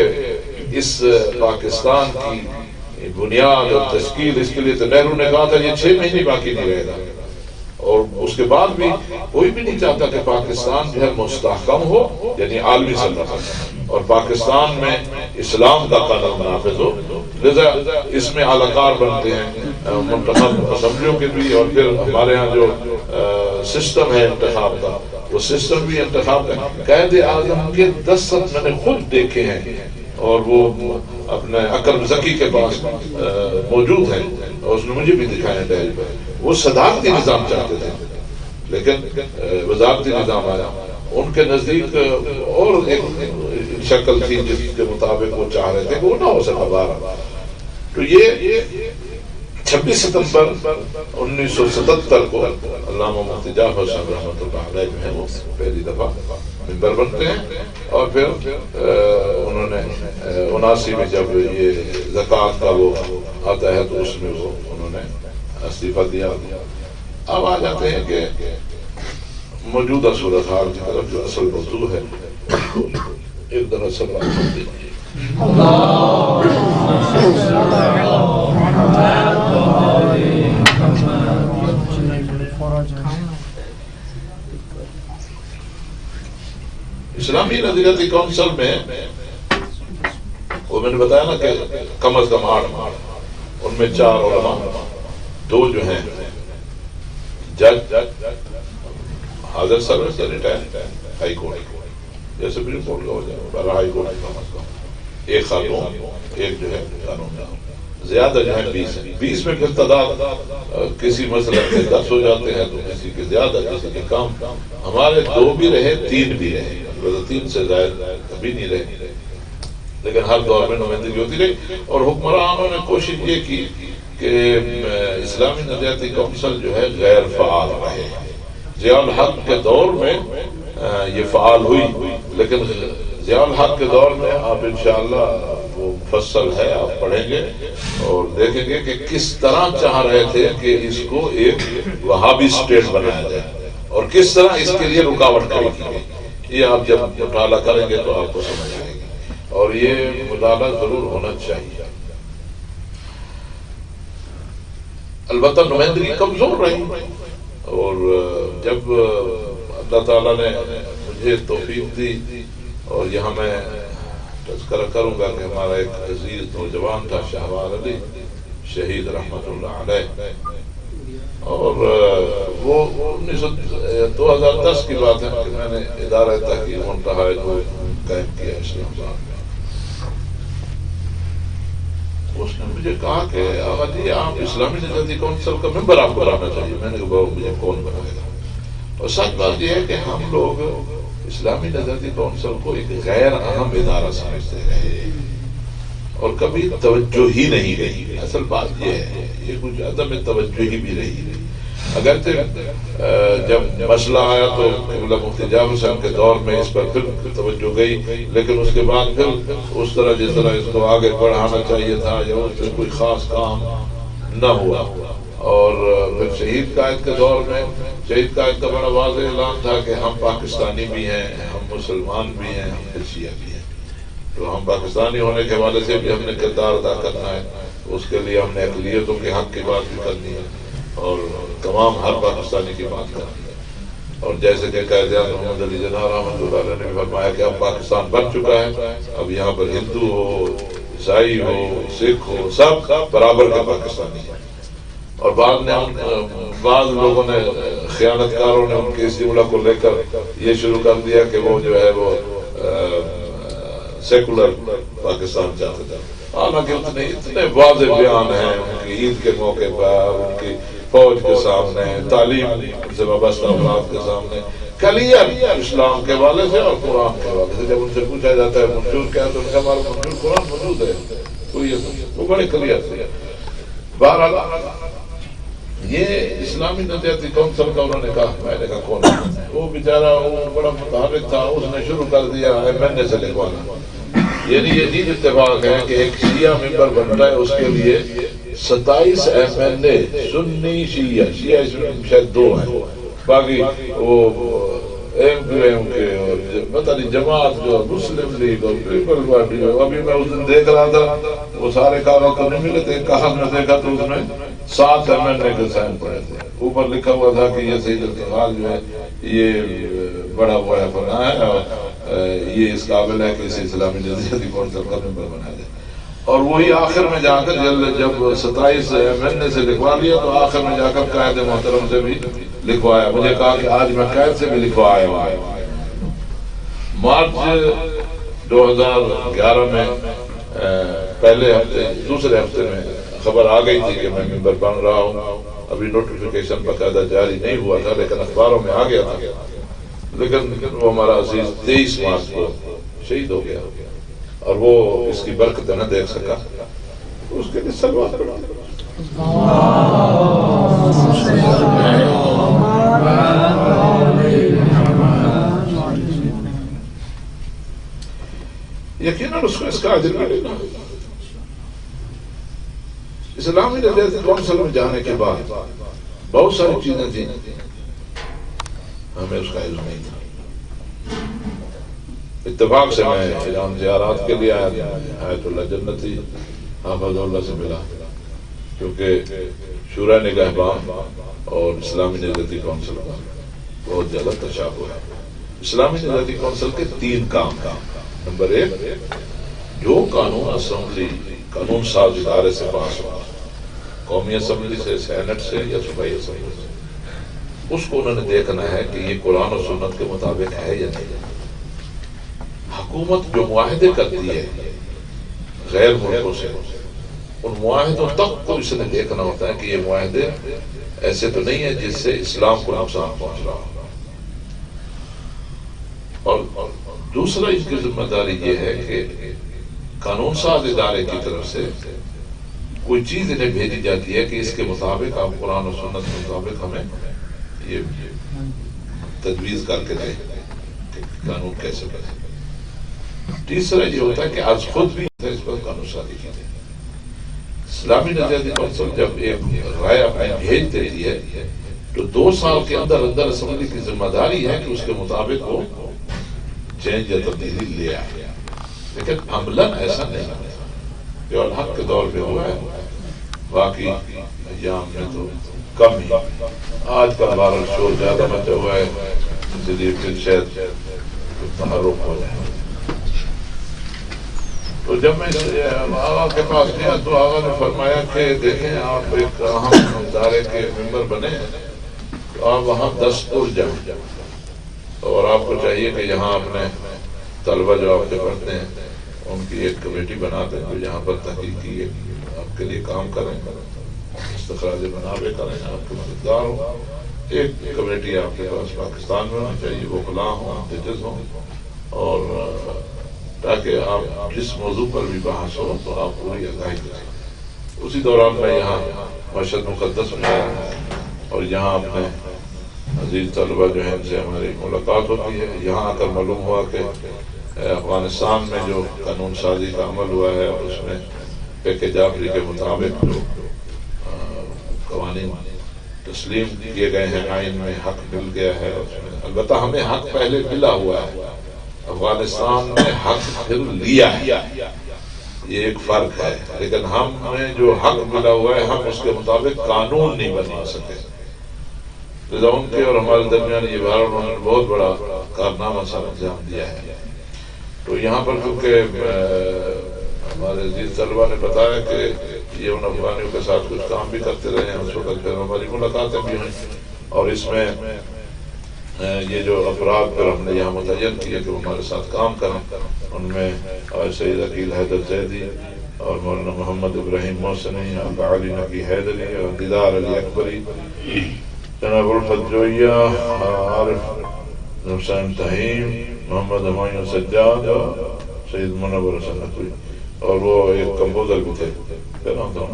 Speaker 1: اس پاکستان کی بنیاد اور تشکیل اس کے لیے تو نہرو نے کہا تھا یہ 6 مہینے باقی نہیں رہے گا. اور اس کے بعد بھی کوئی بھی نہیں چاہتا کہ پاکستان جو ہے مستحکم ہو، یعنی عالمی سطح پر، اور پاکستان میں اسلام کا قانون نافذ ہو. لذا اس میں اعلی بنتے ہیں منتخب اسمبلیوں کے بھی، اور پھر ہمارے ہاں جو سسٹم ہے انتخاب کا وہ سسٹم بھی انتخاب کا. قائد اعظم کے 10 خط میں نے خود دیکھے ہیں اور وہ اپنے اکرم ذکی کے پاس موجود ہیں اور اس نے مجھے بھی دکھائے ہیں ڈائری پر. وہ صدارتی نظام چاہتے تھے لیکن وزارتی نظام آیا. ان کے نزدیک اور ایک شکل تھی جس کے مطابق وہ چاہ رہے تھے کہ وہ نہ ہو سکا بارہ. تو یہ 26 ستمبر 1977 کو علامہ مفتی جعفر صاحب رحمۃ اللہ علیہ جو ہیں وہ پہلی دفعہ ممبر بنتے ہیں. اور پھر انہوں نے 79 میں جب یہ زکوٰۃ کا وہ آتا ہے تو اس میں وہ انہوں نے استعفیٰ دیا. اب آ جاتے ہیں کہ موجودہ صورتحال کی طرف جو اصل موضوع ہے ایک دراصل اسلامی نظریاتی کونسل میں وہ میں نے بتایا نا کہ کم از کم 8 ان میں 4 علماء، 2 جو ہیں جج حاضر سروس یا ریٹائر ہائی کورٹ جیسے سپریم کورٹ کا ہو جائے ہائی کورٹ کا مسئلہ، 1 خاتون، 1 جو ہے قانون کا. زیادہ جو ہے 20 ہیں. 20 میں پھر تعداد کسی مسئلہ کے 10 ہو جاتے ہیں تو کسی کے زیادہ کسی کے کم. ہمارے 2 بھی رہے 3 بھی رہے، 3 سے زائد کبھی نہیں رہے، لیکن ہر دور میں نمائندگی ہوتی رہی. اور حکمرانوں نے کوشش یہ کی کہ اسلامی نظریاتی کونسل جو ہے غیر فعال رہے. ضیاء الحق کے دور میں یہ فعال ہوئی، لیکن ضیاء الحق کے دور میں آپ انشاءاللہ وہ مفصل ہے آپ پڑھیں گے اور دیکھیں گے کہ کس طرح چاہ رہے تھے کہ اس کو ایک وہابی اسٹیٹ بنایا جائے اور کس طرح اس کے لیے رکاوٹ کھڑی کی گئی. یہ آپ جب مطالعہ کریں گے تو آپ کو سمجھ آئے گی اور یہ مطالعہ ضرور ہونا چاہیے. البتہ نمائندگی کمزور رہی اور جب اللہ تعالیٰ نے مجھے توفیق دی اور یہاں میں تذکرہ کروں گا کہ ہمارا ایک عزیز نوجوان تھا شہوار علی شہید رحمت اللہ علیہ، اور وہ 2010 کی بات ہے کہ میں نے ادارہ تحقیق منتہا جو قائم کیا اسلام آباد میں. اس نے مجھے کہا کہ آقا جی آپ اسلامی نجاتی کونسل کا ممبر آپ کو بنانا چاہیے. میں نے کہا بابا مجھے کون بنائے گا. اور سچ بات یہ ہے کہ ہم لوگ اسلامی نجاتی کونسل کو ایک غیر اہم ادارہ سمجھتے رہے اور کبھی توجہ ہی نہیں رہی. اصل بات یہ ہے یہ کچھ عدم توجہ ہی بھی رہی. اگرچہ جب مسئلہ آیا تو مفتی جعفر صاحب کے دور میں اس پر پھر توجہ گئی، لیکن اس کے بعد پھر اس طرح جس طرح اس کو آگے بڑھانا چاہیے تھا یا اس سے کوئی خاص کام نہ ہوا. اور پھر شہید قائد کے دور میں شہید قائد کا بڑا واضح اعلان تھا کہ ہم پاکستانی بھی ہیں، ہم مسلمان بھی ہیں، ہم شیعہ بھی ہیں. تو ہم پاکستانی ہونے کے حوالے سے بھی ہم نے کردار ادا کرنا ہے. اس کے لیے ہم نے اقلیتوں کے حق کی بات بھی کرنی ہے اور تمام ہر پاکستانی کی بات کرنی ہے. اور جیسے کہ قائد اعظم محمد علی جناح رحمۃ اللہ علیہ نے بھی فرمایا کہ اب پاکستان بن چکا ہے، اب یہاں پر ہندو ہو، عیسائی ہو، سکھ ہو، سب برابر کے پاکستانی ہیں. اور بعض لوگوں نے خیانت کاروں نے ان کے اس جملہ کو لے کر یہ شروع کر دیا کہ وہ جو ہے وہ سیکولر پاکستان چاہتے تھے. حالانکہ اتنے واضح بیان ہیں ان کی عید کے موقع پر، ان کی فوج کے سامنے، تعلیم سے وابستہ افراد کے سامنے کلیئر اسلام کے حوالے سے اور قرآن کے حوالے سے. جب ان سے پوچھا جاتا ہے منشور کیا ہے تو ان کا ہمارا منشور قرآن موجود ہے. وہ بڑے کلیئر تھے. بہرحال یہ اسلامی نجاتی کونسل کا انہوں نے کہا. میں نے کہا کون ہے وہ بیچارہ؟ وہ بڑا متحرک تھا، اس نے شروع کر دیا MNA سے لکھوانا. یعنی یہ نہیں اتفاق ہے کہ ایک شیعہ ممبر بنتا ہے، اس کے لیے 27 MNA سنی شیعہ اس میں شاید 2 ہیں، باقی وہ MQM کے اور پتہ نہیں جماعت جو مسلم لیگ اور پیپل پارٹی. ابھی میں اس دن دیکھ رہا تھا وہ سارے کاغذ تو نہیں ملے تھے. کہاں میں دیکھا تو اس میں 7 MNA کے سائن پڑے تھے. اوپر لکھا ہوا تھا کہ یہ سید القمال جو ہے یہ بڑا ہوا ہے فلاں ہے اور یہ اس قابل ہے کہ اسے اسلامی نجاتی کونسل کا ممبر بنایا جائے. اور وہی آخر میں جا کر جب 27 MNA سے لکھوا لیا تو آخر میں جا کر قائد محترم سے بھی لکھوایا. مجھے کہا کہ آج میں قائد سے بھی لکھوایا ہوا ہے. مارچ 2011 میں پہلے ہفتے دوسرے ہفتے میں خبر آ گئی تھی کہ میں ممبر بن رہا ہوں. ابھی نوٹیفیکیشن باقاعدہ جاری نہیں ہوا تھا لیکن اخباروں میں آ گیا تھا. لیکن وہ ہمارا عزیز 23 مارچ کو شہید ہو گیا اور وہ اس کی برکت نہ دیکھ سکا. اس کے لیے سلوات پڑھا. یقیناً اس کو اس کا اجر ملے گا. اسلامی نجاتی کونسل میں جانے کے بعد بہت ساری چیزیں تھیں، ہمیں اس کا علم نہیں تھا. اتفاق سے میں ایران زیارات کے لیے آیا. آیت اللہ جنتی حافظ اللہ سے ملا کیونکہ شورا نگہبان اور اسلامی نجاتی کونسل کا بہت زیادہ تشابہ ہے. اسلامی نجاتی کونسل کے 3 کام. نمبر 1، جو قانون اسمبلی قانون ساز ادارے سے پاس ہوا، قومی اسمبلی سے، سینٹ سے یا صوبائی اسمبلی سے، اس کو انہوں نے دیکھنا ہے کہ یہ قرآن و سنت کے مطابق ہے یا نہیں. حکومت جو معاہدے کرتی ہے غیر ملکوں سے، ان معاہدوں تک کو اس نے دیکھنا ہوتا ہے کہ یہ معاہدے ایسے تو نہیں ہے جس سے اسلام کو نقصان پہنچ رہا ہو. اور دوسرا اس کی ذمہ داری یہ ہے کہ قانون ساز ادارے کی طرف سے کوئی چیز انہیں بھیجی جاتی ہے کہ اس کے مطابق آپ قرآن و سنت کے مطابق ہمیں یہ تجویز کر کے دیں کہ قانون کیسے بنے. تیسرا یہ ہوتا ہے کہ آج خود بھی اس پر قانون سازی کی جائے. اسلامی نجاتی کونسل جب ایک رائے اپنی بھیج دیتی ہے تو 2 سال کے اندر اندر اسمبلی کی ذمہ داری ہے کہ اس کے مطابق وہ چینج یا تبدیلی لے آئے. لیکن عملاً ایسا نہیں ہے جو الحق کے دور پہ ہوا ہے. باقی ایام میں تو کم ہی. آج کل بہرحال شور زیادہ مچا ہوا ہے، اس لیے پھر شاید تحرک ہو جائے. تو جب میں آغا کے پاس گیا تو آغا نے فرمایا کہ دیکھیں آپ ایک اہم ادارے کے ممبر بنے تو آپ وہاں دستور جائیں اور آپ کو چاہیے کہ یہاں اپنے طلبہ جو آپ کے پڑھتے ہیں ان کی ایک کمیٹی بنا دیں جو یہاں پر تحقیقی آپ کے لیے کام کریں، استخراج منابع کریں، آپ کے مددگار ہوں۔ ایک کمیٹی آپ کے پاس پاکستان میں ہونی چاہیے، وہ غلام ہوں، ججز ہوں، اور تاکہ آپ جس موضوع پر بھی بحث ہو تو آپ پوری آگاہی کریں۔ اسی دوران میں یہاں مشہد مقدس میں آیا اور یہاں اپنے عزیز طلبہ جو ہیں ان سے ہماری ملاقات ہوتی ہے۔ یہاں آ کر معلوم ہوا کہ افغانستان میں جو قانون سازی کا عمل ہوا ہے اور اس میں پیک جعفری کے مطابق جو قوانین تسلیم کیے گئے ہیں، آئین میں حق مل گیا ہے اس میں، البتہ ہمیں حق پہلے ملا ہوا ہے، افغانستان نے حق پھر لیا ہے، یہ ایک فرق ہے، لیکن ہم نے جو حق ملا ہوا ہے ہم اس کے مطابق قانون نہیں بنا سکے۔ لذا ان کے اور ہمارے درمیان یہ بار انہوں نے بہت بڑا کارنامہ سر انجام دیا ہے۔ تو یہاں پر کیونکہ ہمارے عزیز طلبہ نے بتایا کہ یہ ان افغانیوں کے ساتھ کچھ کام بھی کرتے رہے ہیں، اس وقت پھر ہماری ملاقاتیں بھی ہوئیں اور اس میں یہ جو افراد پر ہم نے یہاں متعین کیے کہ وہ ہمارے ساتھ کام کریں، ان میں سید عقیل حیدر زیدی اور مولانا محمد ابراہیم محسنی، ابا علی نقی حیدری اور دیدار علی اکبری، جناب الفت جویہ، عارف حسین تہیم، محمد ہمایوں سجاد اور سید منور حسن نقوی، اور وہ ایک کمپوزر بھی تھے، کیا نام تھا؟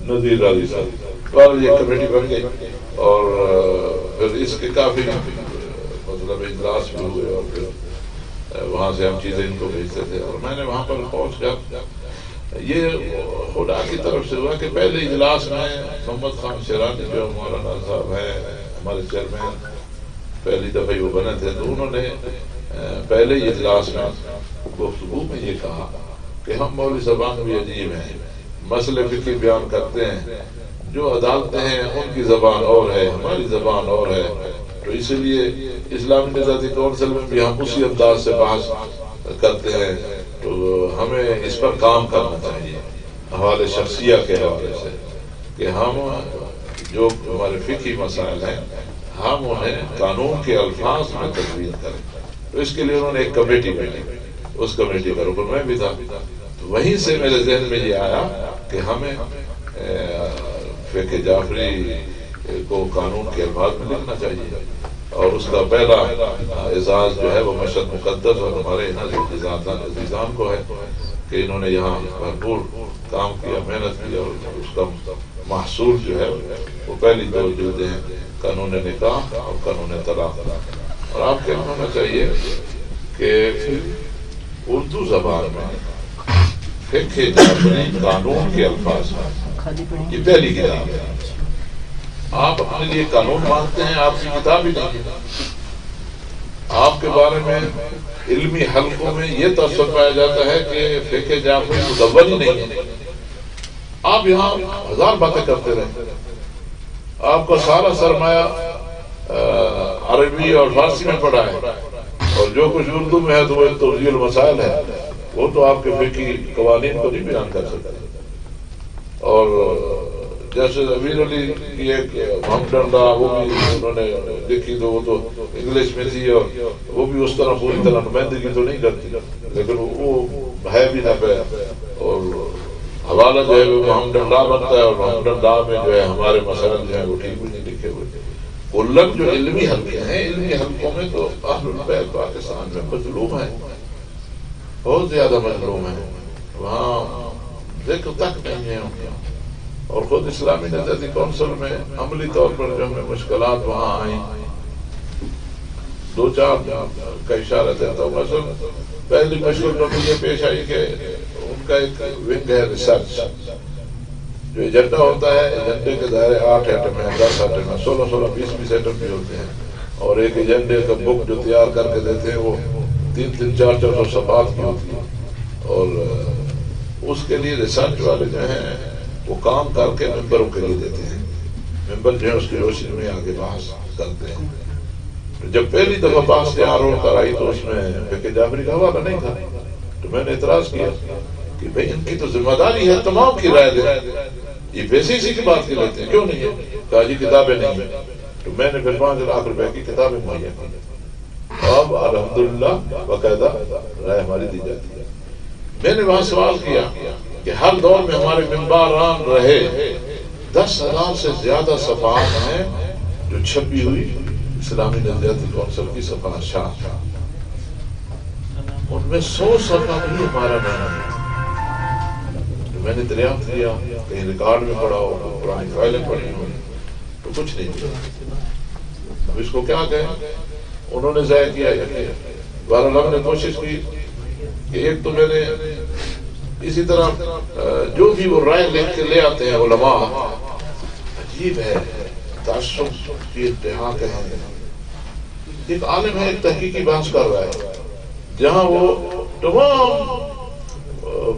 Speaker 1: نذیر علی صاحب۔ اور یہ کمیٹی بن گئی اور پھر اس کے کافی مطلب اجلاس بھی ہوئے اور پھر وہاں سے ہم چیزیں ان کو بھیجتے تھے اور میں نے وہاں پر پہنچ کر یہ خدا کی طرف سے ہوا کہ پہلے اجلاس میں محمد خان شیرانی جو مولانا صاحب ہیں ہمارے چیئرمین، پہلی دفعہ وہ بنے تھے، تو انہوں نے پہلے اجلاس میں گفتگو میں یہ کہا کہ ہم مولوی صاحبان بھی عجیب ہیں، مسئلے فقہی بیان کرتے ہیں، جو عدالتیں ہیں ان کی زبان اور ہے، ہماری زبان اور ہے، تو اسی لیے اسلامی نژادی کونسل میں بھی ہم اسی انداز سے بحث کرتے ہیں، تو ہمیں اس پر کام کرنا چاہیے حوالے شخصیہ کے حوالے سے کہ ہم جو ہمارے فقہی مسائل ہیں ہم انہیں قانون کے الفاظ میں تجویز کریں۔ تو اس کے لیے انہوں نے ایک کمیٹی بنائی، اس کمیٹی کا رکن میں بھی تھا، تو وہیں سے میرے ذہن میں یہ آیا کہ ہمیں فقہ جعفری کو قانون کے الفاظ میں لکھنا چاہیے، اور اس کا پہلا اعزاز جو ہے وہ مشہد مقدس اور ہمارے عزیزان کو ہے کہ انہوں نے یہاں بھرپور کام کیا، محنت کی، اور اس کا محصول جو ہے وہ پہلی دو جلدیں ہیں، قانون نکاح اور قانون طلاق۔ اور آپ کے ہونا چاہیے کہ اردو زبان میں فقہ جعفری قانون کے الفاظ ہیں، یہ پہلی کتاب ہے۔ آپ اپنے لیے قانون مانتے ہیں، آپ کی کتاب ہی نہیں ہے۔ آپ کے بارے میں علمی حلقوں میں یہ تصور پایا جاتا ہے کہ فقہ جعفری مدون ہی نہیں ہے۔ آپ یہاں ہزار باتیں کرتے رہے، آپ کا سارا سرمایہ عربی اور فارسی میں پڑھا ہے، اور جو کچھ اردو میں ہے تو وہ توضیح المسائل ہے، وہ تو آپ کے فقہی قوانین کو نہیں بیان کر سکتے۔ اور جیسے امیر علی کی ایک محمد اللہ وہ بھی انہوں نے لکھی، تو وہ تو انگلش میں تھی اور وہ بھی اس طرح پوری طرح نمائندگی تو نہیں کرتی، لیکن وہ ہے بھی نہ پہ، اور حوالہ جو ہے وہ محمد اللہ بنتا ہے، اور محمد اللہ میں جو ہے ہمارے مسائل جو ہیں وہ ٹھیک بھی نہیں لکھے ہوئے۔ کلن جو علمی حلقے ہیں، علمی حلقوں میں تو اہل البیت پاکستان میں مظلوم ہیں، بہت زیادہ مظلوم ہیں، وہاں ذکر تک نہیں ہے ان کا۔ اور خود اسلامی نژادی کونسل میں عملی طور پر جو ہمیں مشکلات وہاں آئیں، دو چار کا اشارہ دیتا ہوں۔ مثلا پہلی مشکل پر مجھے پیش آئی کہ ان کا ایک ونگ ہے ریسرچ، جو ایجنڈا ہوتا ہے، ایجنڈے کے دائرے 8 ایٹم ہیں، 10 ایٹم ہیں، 16 20 ایٹم بھی ہوتے ہیں، اور ایک ایجنڈے کا بک جو تیار کر کے دیتے ہیں وہ 3 400 صفحات کی ہوتی ہے، اور اس کے لیے ریسرچ والے جو ہیں وہ کام کر کے ممبروں کے لیے دیتے ہیں، ممبر جو ہے اس کی روشنی میں آگے بحث کرتے ہیں۔ جب پہلی دفعہ پاس تیار ہو کر آئی تو اس میں فقہ جعفری کا حوالہ نہیں تھا، تو میں نے اعتراض کیا کہ بھئی ان کی تو ذمہ داری ہے تمام کی رائے دے، یہ پیسے اسی کی بات کر لیتے ہیں کیوں نہیں ہے؟ کہا جی کتابیں نہیں ہیں، تو میں نے پھر 5 لاکھ روپے کی کتابیں مہیا کی، اب الحمدللہ باقاعدہ رائے ہماری دی جاتی ہے۔ میں نے وہاں سوال کیا کہ ہر دور میں ہمارے ممبران رہے 10,000 سے زیادہ صفحات ہیں جو چھپی ہوئی اسلامی نظریاتی کونسل کی صفحہ شاہ، ان میں 100 صفحہ بھی ہمارا نہیں ہے۔ تو میں نے دریافت کیا کہیں ریکارڈ میں پڑھا ہو، پرانی فائلیں پڑھی ہوں، تو کچھ نہیں کیا۔ اب اس کو کیا کہیں؟ انہوں نے ضائع کیا یا کیا؟ بہرحال ہم نے کوشش کی کہ ایک تو میں نے اسی طرح جو بھی وہ رائے لکھ کے لے آتے ہیں علماء، عجیب ہے تعصب کی انتہا کہیں۔ ایک عالم ہے ایک تحقیقی بحث کر رہا ہے جہاں وہ تمام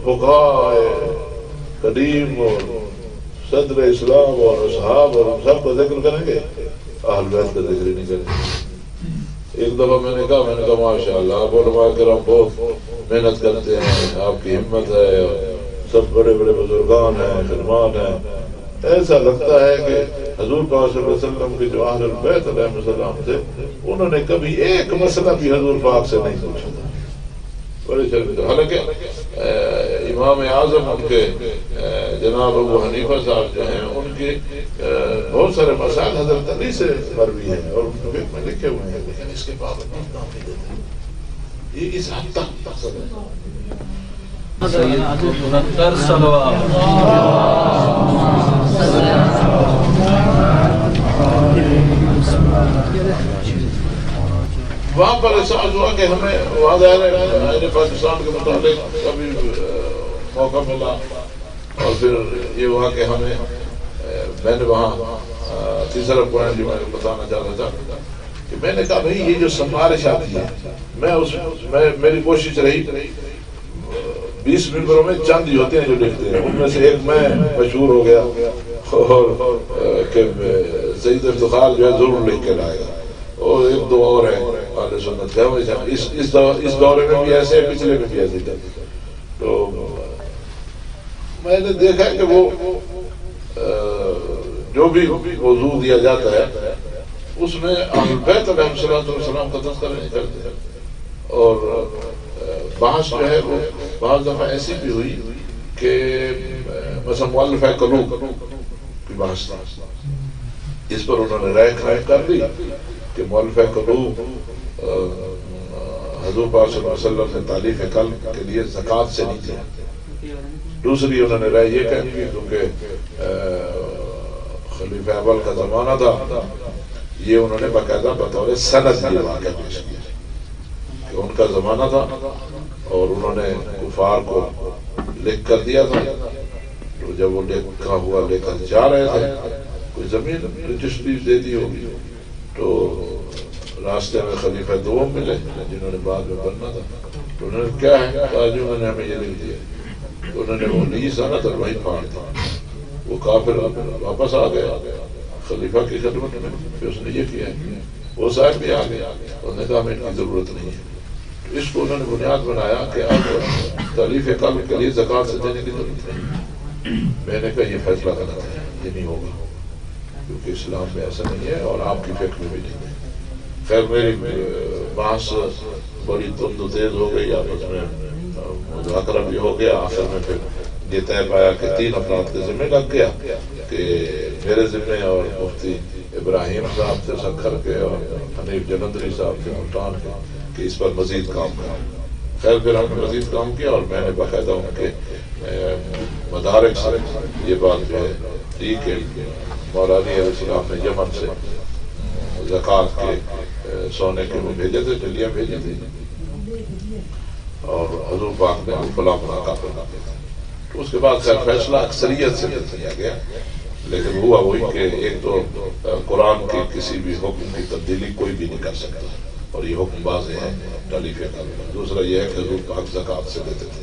Speaker 1: فقہاء قدیم اور صدر اسلام اور اصحاب اور سب کا ذکر کریں گے، اہل بیت کا ذکر ہی نہیں کریں گے۔ ایک دفعہ میں نے کہا ماشاءاللہ آپ علماء کرام بہت محنت کرتے ہیں، آپ کی ہمت ہے، سب بڑے بڑے بزرگان ہیں، خدمات ہیں، ایسا لگتا ہے کہ حضور پاک صلی اللہ علیہ وسلم کے جو اہل بیت علیہ السلام تھے انہوں نے کبھی ایک مسئلہ بھی حضور پاک سے نہیں پوچھا تھا۔ بڑے شرمندہ، حالانکہ امام اعظم ان کے جناب ابو حنیفہ صاحب جو ہیں ان کے بہت سارے مسائل حضرت علی سے مروی ہیں اور ان کے میں لکھے ہوئے ہیں، لیکن اس کے باوجود نام نہیں دیتے۔ یہ اس حد تک مقصد ہے۔ وہاں پر احساس ہوا کہ ہمیں وہاں ظاہر پاکستان کے متعلق کبھی موقع ملا، اور پھر یہ ہوا کہ ہمیں میں نے وہاں تیسرا پوائنٹ جو میں نے بتانا چاہتا تھا کہ میں نے کہا بھائی یہ جو سفارش آتی ہے میری کوشش رہی 20 ممبروں میں چند ہی ہوتے ہیں جو لکھتے ہیں، ان میں سے ایک میں مشہور ہو گیا اور کہ سید افتخار جو ہے ضرور لکھ کے لائے گا، اور ایک دو اور ہیں اہل سنت کے، اس دورے میں بھی ایسے پچھلے میں بھی ایسے تھے۔ تو میں نے دیکھا کہ وہ جو بھی موضوع دیا جاتا ہے اس میں اہل بیت علیہ السلام کا تذکرہ نہیں کرتے، اور بحث جو ہے وہ بعض دفعہ ایسی بھی ہوئی کہ مثلا مؤلفہ قلوب کی بحث اس پر انہوں نے رائے قائم کر دی کہ مؤلفہ قلوب حضور پاک صلی اللہ علیہ وسلم نے تالیف قلب کے لیے زکوٰۃ سے نہیں دیا۔ دوسری انہوں نے رائے یہ کہی کہ کیونکہ خلیفہ اول کا زمانہ تھا، یہ انہوں نے باقاعدہ بطور سند یہ واقعہ پیش کیا کہ ان کا زمانہ تھا اور انہوں نے کفار کو لکھ کر دیا تھا، تو جب وہ لکھا ہوا لے کر جا رہے تھے کوئی زمین رجسٹری دے دی ہوگی، تو راستے میں خلیفہ دوم ملے جنہوں نے بعد میں بننا تھا، تو انہوں نے کیا ہے کہا جی انہوں نے ہمیں یہ لکھ دیا، تو انہوں نے وہ نہیں سنا تھا وہی پھاڑ دیا۔ وہ کافر واپس آ گیا خلیفہ کی خدمت میں، پھر اس نے یہ کیا ہے، وہ صاحب بھی آ گیا، انہوں نے کہا ہمیں ان کی ضرورت نہیں ہے۔ تو اس کو انہوں نے بنیاد بنایا کہ اب تالیف قلب کے لیے زکوٰۃ سے دینے کی ضرورت نہیں۔ میں نے کہا یہ فیصلہ غلط ہے، یہ نہیں ہوگا کیونکہ اسلام میں ایسا نہیں ہے اور آپ کی فکر میں بھی نہیں ہے۔ خیر میری بحث بڑی تند و تیز ہو گئی، آپس میں مذاکرہ بھی ہو گیا، آخر میں پھر یہ طے پایا کہ 3 افراد کے ذمہ لگ گیا کہ میرے ذمہ اور مفتی ابراہیم صاحب تھے سکھر کے اور حنیف جلندری صاحب تھے ملتان کے، کہ اس پر مزید کام کریں۔ خیر پھر ہم نے مزید کام کیا اور میں نے باقاعدہ ان کے مدارک سے یہ بات جو ہے دی کہ مولا علی علیہ السلام نے یمن سے زکوٰۃ کے سونے کے وہ بھیجے تھے، ڈلیاں بھیجی تھی، اور حضور پاک نے فلاں ملاقات بنا دیا۔ تو اس کے بعد خیر فیصلہ اکثریت سے لیا گیا، لیکن ہوا وہی کہ ایک تو قرآن کے کسی بھی حکم کی تبدیلی کوئی بھی نہیں کر سکتا، اور یہ حکم واضح ہے تالیف قلب۔ دوسرا یہ ہے کہ حضور پاک زکوٰۃ سے دیتے تھے۔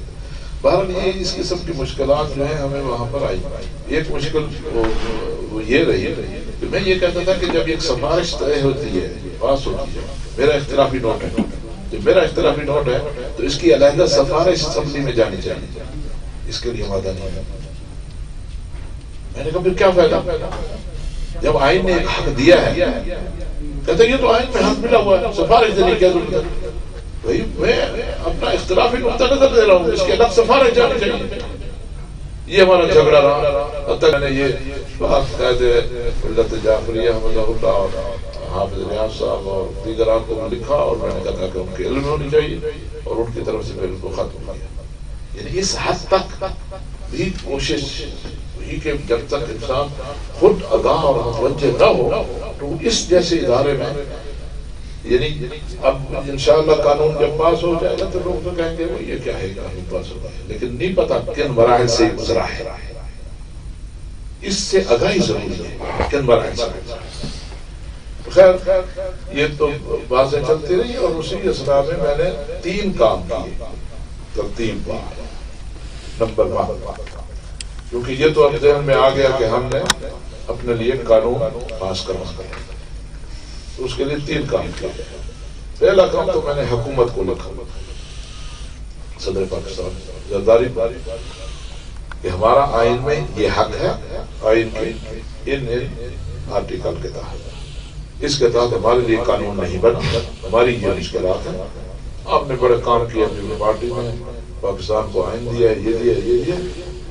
Speaker 1: بہرحال یہ اس قسم کی مشکلات جو ہیں ہمیں وہاں پر آئی۔ ایک مشکل وہ یہ رہی کہ میں یہ کہتا تھا کہ جب ایک سفارش طے ہوتی ہے پاس ہوتی ہے، میرا اختلافی نوٹ ہے، جب میرا اختلافی نوٹ ہے تو اس کی علیحدہ سفارش اسمبلی میں جانی چاہیے، اس کے لیے وعدہ نہیں ہے۔ میں نے کہا پھر کیا فائدہ جب آئین نے حق دیا ہے؟ کہتے یہ تو آئین میں حق ملا ہوا ہے، سفارش دینے کی ضرورت ہے؟ بھائی میں اپنا اختلافی نقطہ نظر دے رہا ہوں، اس کے الگ سفارش جانی چاہیے۔ یہ ہمارا جھگڑا رہا، اب تک میں نے یہ بات قائد ملت جعفریہ احمد اللہ اور حافظ ریاض صاحب اور دیگران کو لکھا، اور میں نے کہا کہ ان کے علم ہونی چاہیے، اور ان کی طرف سے پھر اس کو ختم کیا۔ یعنی اس حد تک بھی کوشش ہوئی کہ جب تک انسان خود آگاہ اور متوجہ نہ ہو تو اس جیسے ادارے میں، یعنی اب انشاءاللہ قانون جب پاس ہو جائے گا تو لوگ تو کہیں گے وہ یہ کیا ہے قانون پاس ہو گیا ہے، لیکن نہیں پتا کن مراحل سے گزرا ہے، اس سے آگاہی ضروری ہے کن مراحل سے گزرا ہے۔ خیر یہ تو باتیں چلتی رہی، اور اسی اسنا میں میں نے 3 کام کیے ترتیب بار۔ نمبر 1، کیونکہ یہ تو اب ذہن میں آ گیا کہ ہم نے اپنے لیے قانون پاس کرنا ہے، اس کے لیے 3 کام کیا۔ پہلا کام تو میں نے حکومت کو لکھا، صدر پاکستان زرداری پر، کہ ہمارا آئین میں یہ حق ہے، آئین کے ان آرٹیکل کے تحت، اس کے تحت ہمارے لیے قانون نہیں بنا، ہماری یہ مشکلات ہیں۔ آپ نے بڑے کام کیا اپنی پارٹی میں، پاکستان کو آئین دیا ہے، یہ دیا یہ دیا،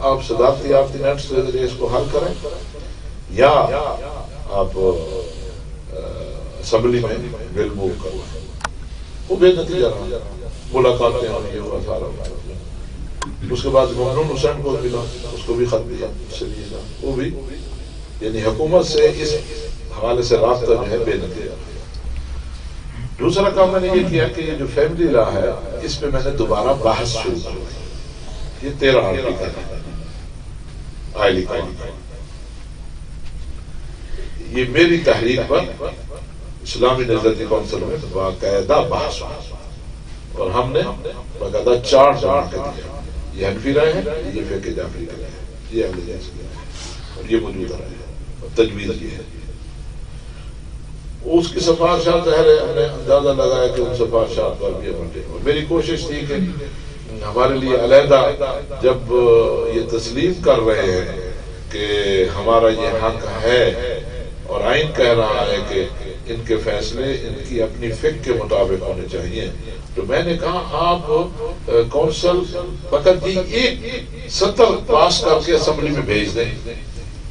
Speaker 1: آپ صدارتی آرڈیننس کے ذریعے اس کو حل کریں، یا آپ اسمبلی میں بل موو کریں۔ وہ بے نتیجہ رہا، ملاقاتیں ہوئی، یہ ہوا سارا۔ اس کے بعد ممنون حسین کو ملا، اس کو بھی خط دیا، وہ بھی یعنی حکومت سے اس حوالے سے رابطہ جو ہے بے نتیجہ۔ دوسرا کام میں نے یہ کیا کہ یہ جو فیملی لا ہے اس پہ میں نے دوبارہ بحث شروع کی۔ یہ 13 آرٹیکل ہے آئلی قانون، یہ میری تحریک پر اسلامی نظرتی کونسل میں باقاعدہ بحث ہوا، اور ہم نے باقاعدہ 4 جمع کر دیا۔ یہ حنفی رائے ہے، یہ فقہ جعفری کا رائے ہے، یہ اہل حدیث کی رائے ہے، اور یہ موجودہ رائے ہے، اور تجویز یہ ہے۔ اس کی سفارشات ظاہر ہے ہم نے اندازہ لگایا کہ ان سفارشات پر بھی عمل کریں۔ میری کوشش تھی کہ ہمارے لیے علیحدہ جب یہ تسلیم کر رہے ہیں کہ ہمارا یہ حق ہے، اور آئین کہہ رہا ہے کہ ان کے فیصلے ان کی اپنی فقہ کے مطابق ہونے چاہیے، تو میں نے کہا آپ کونسل فقط ایک سطر پاس کر کے اسمبلی میں بھیج دیں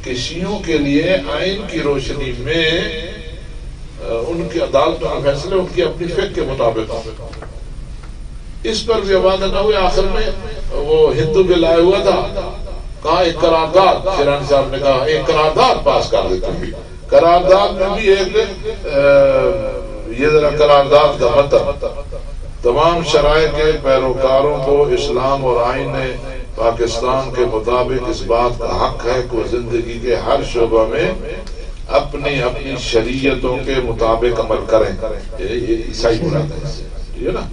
Speaker 1: کہ شیعوں کے لیے آئین کی روشنی میں ان کی عدالت کے فیصلے ان کی اپنی فقہ کے مطابق ہوں۔ اس پر بھی وعدہ نہ ہوئے، آخر میں وہ ہندو بل آیا ہوا تھا، کہا ایک قرارداد، شیرانی صاحب نے کہا ایک قرارداد پاس کر دیتے ہیں۔ قرارداد میں بھی ایک یہ ذرا قرارداد کا مطلب تمام شرائع کے پیروکاروں کو اسلام اور آئین پاکستان کے مطابق اس بات کا حق ہے کہ وہ زندگی کے ہر شعبہ میں اپنی اپنی شریعتوں کے مطابق عمل کریں۔ یہ عیسائی مراد ہے، یہ نا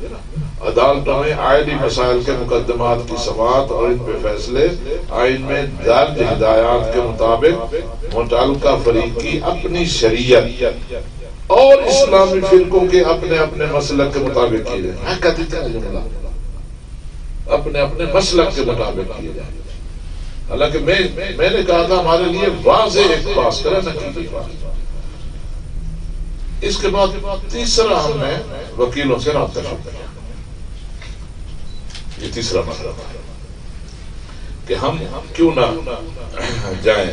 Speaker 1: عدالتوں میں آئینی مسائل کے مقدمات کی سماعت اور ان پہ فیصلے آئین میں درج ہدایات کے مطابق متعلقہ فریق کی اپنی شریعت اور اسلامی فرقوں کے اپنے اپنے مسلک کے مطابق کیے جائیں، اپنے اپنے مسلک کے مطابق کیے جائیں۔ حالانکہ میں نے کہا تھا ہمارے لیے واضح ایک پاس کرے نہ کیجیے۔ اس کے بعد تیسرا ہم نے وکیلوں سے رابطہ شروع کیا۔ یہ تیسرا مسئلہ تھا کہ ہم کیوں نہ جائیں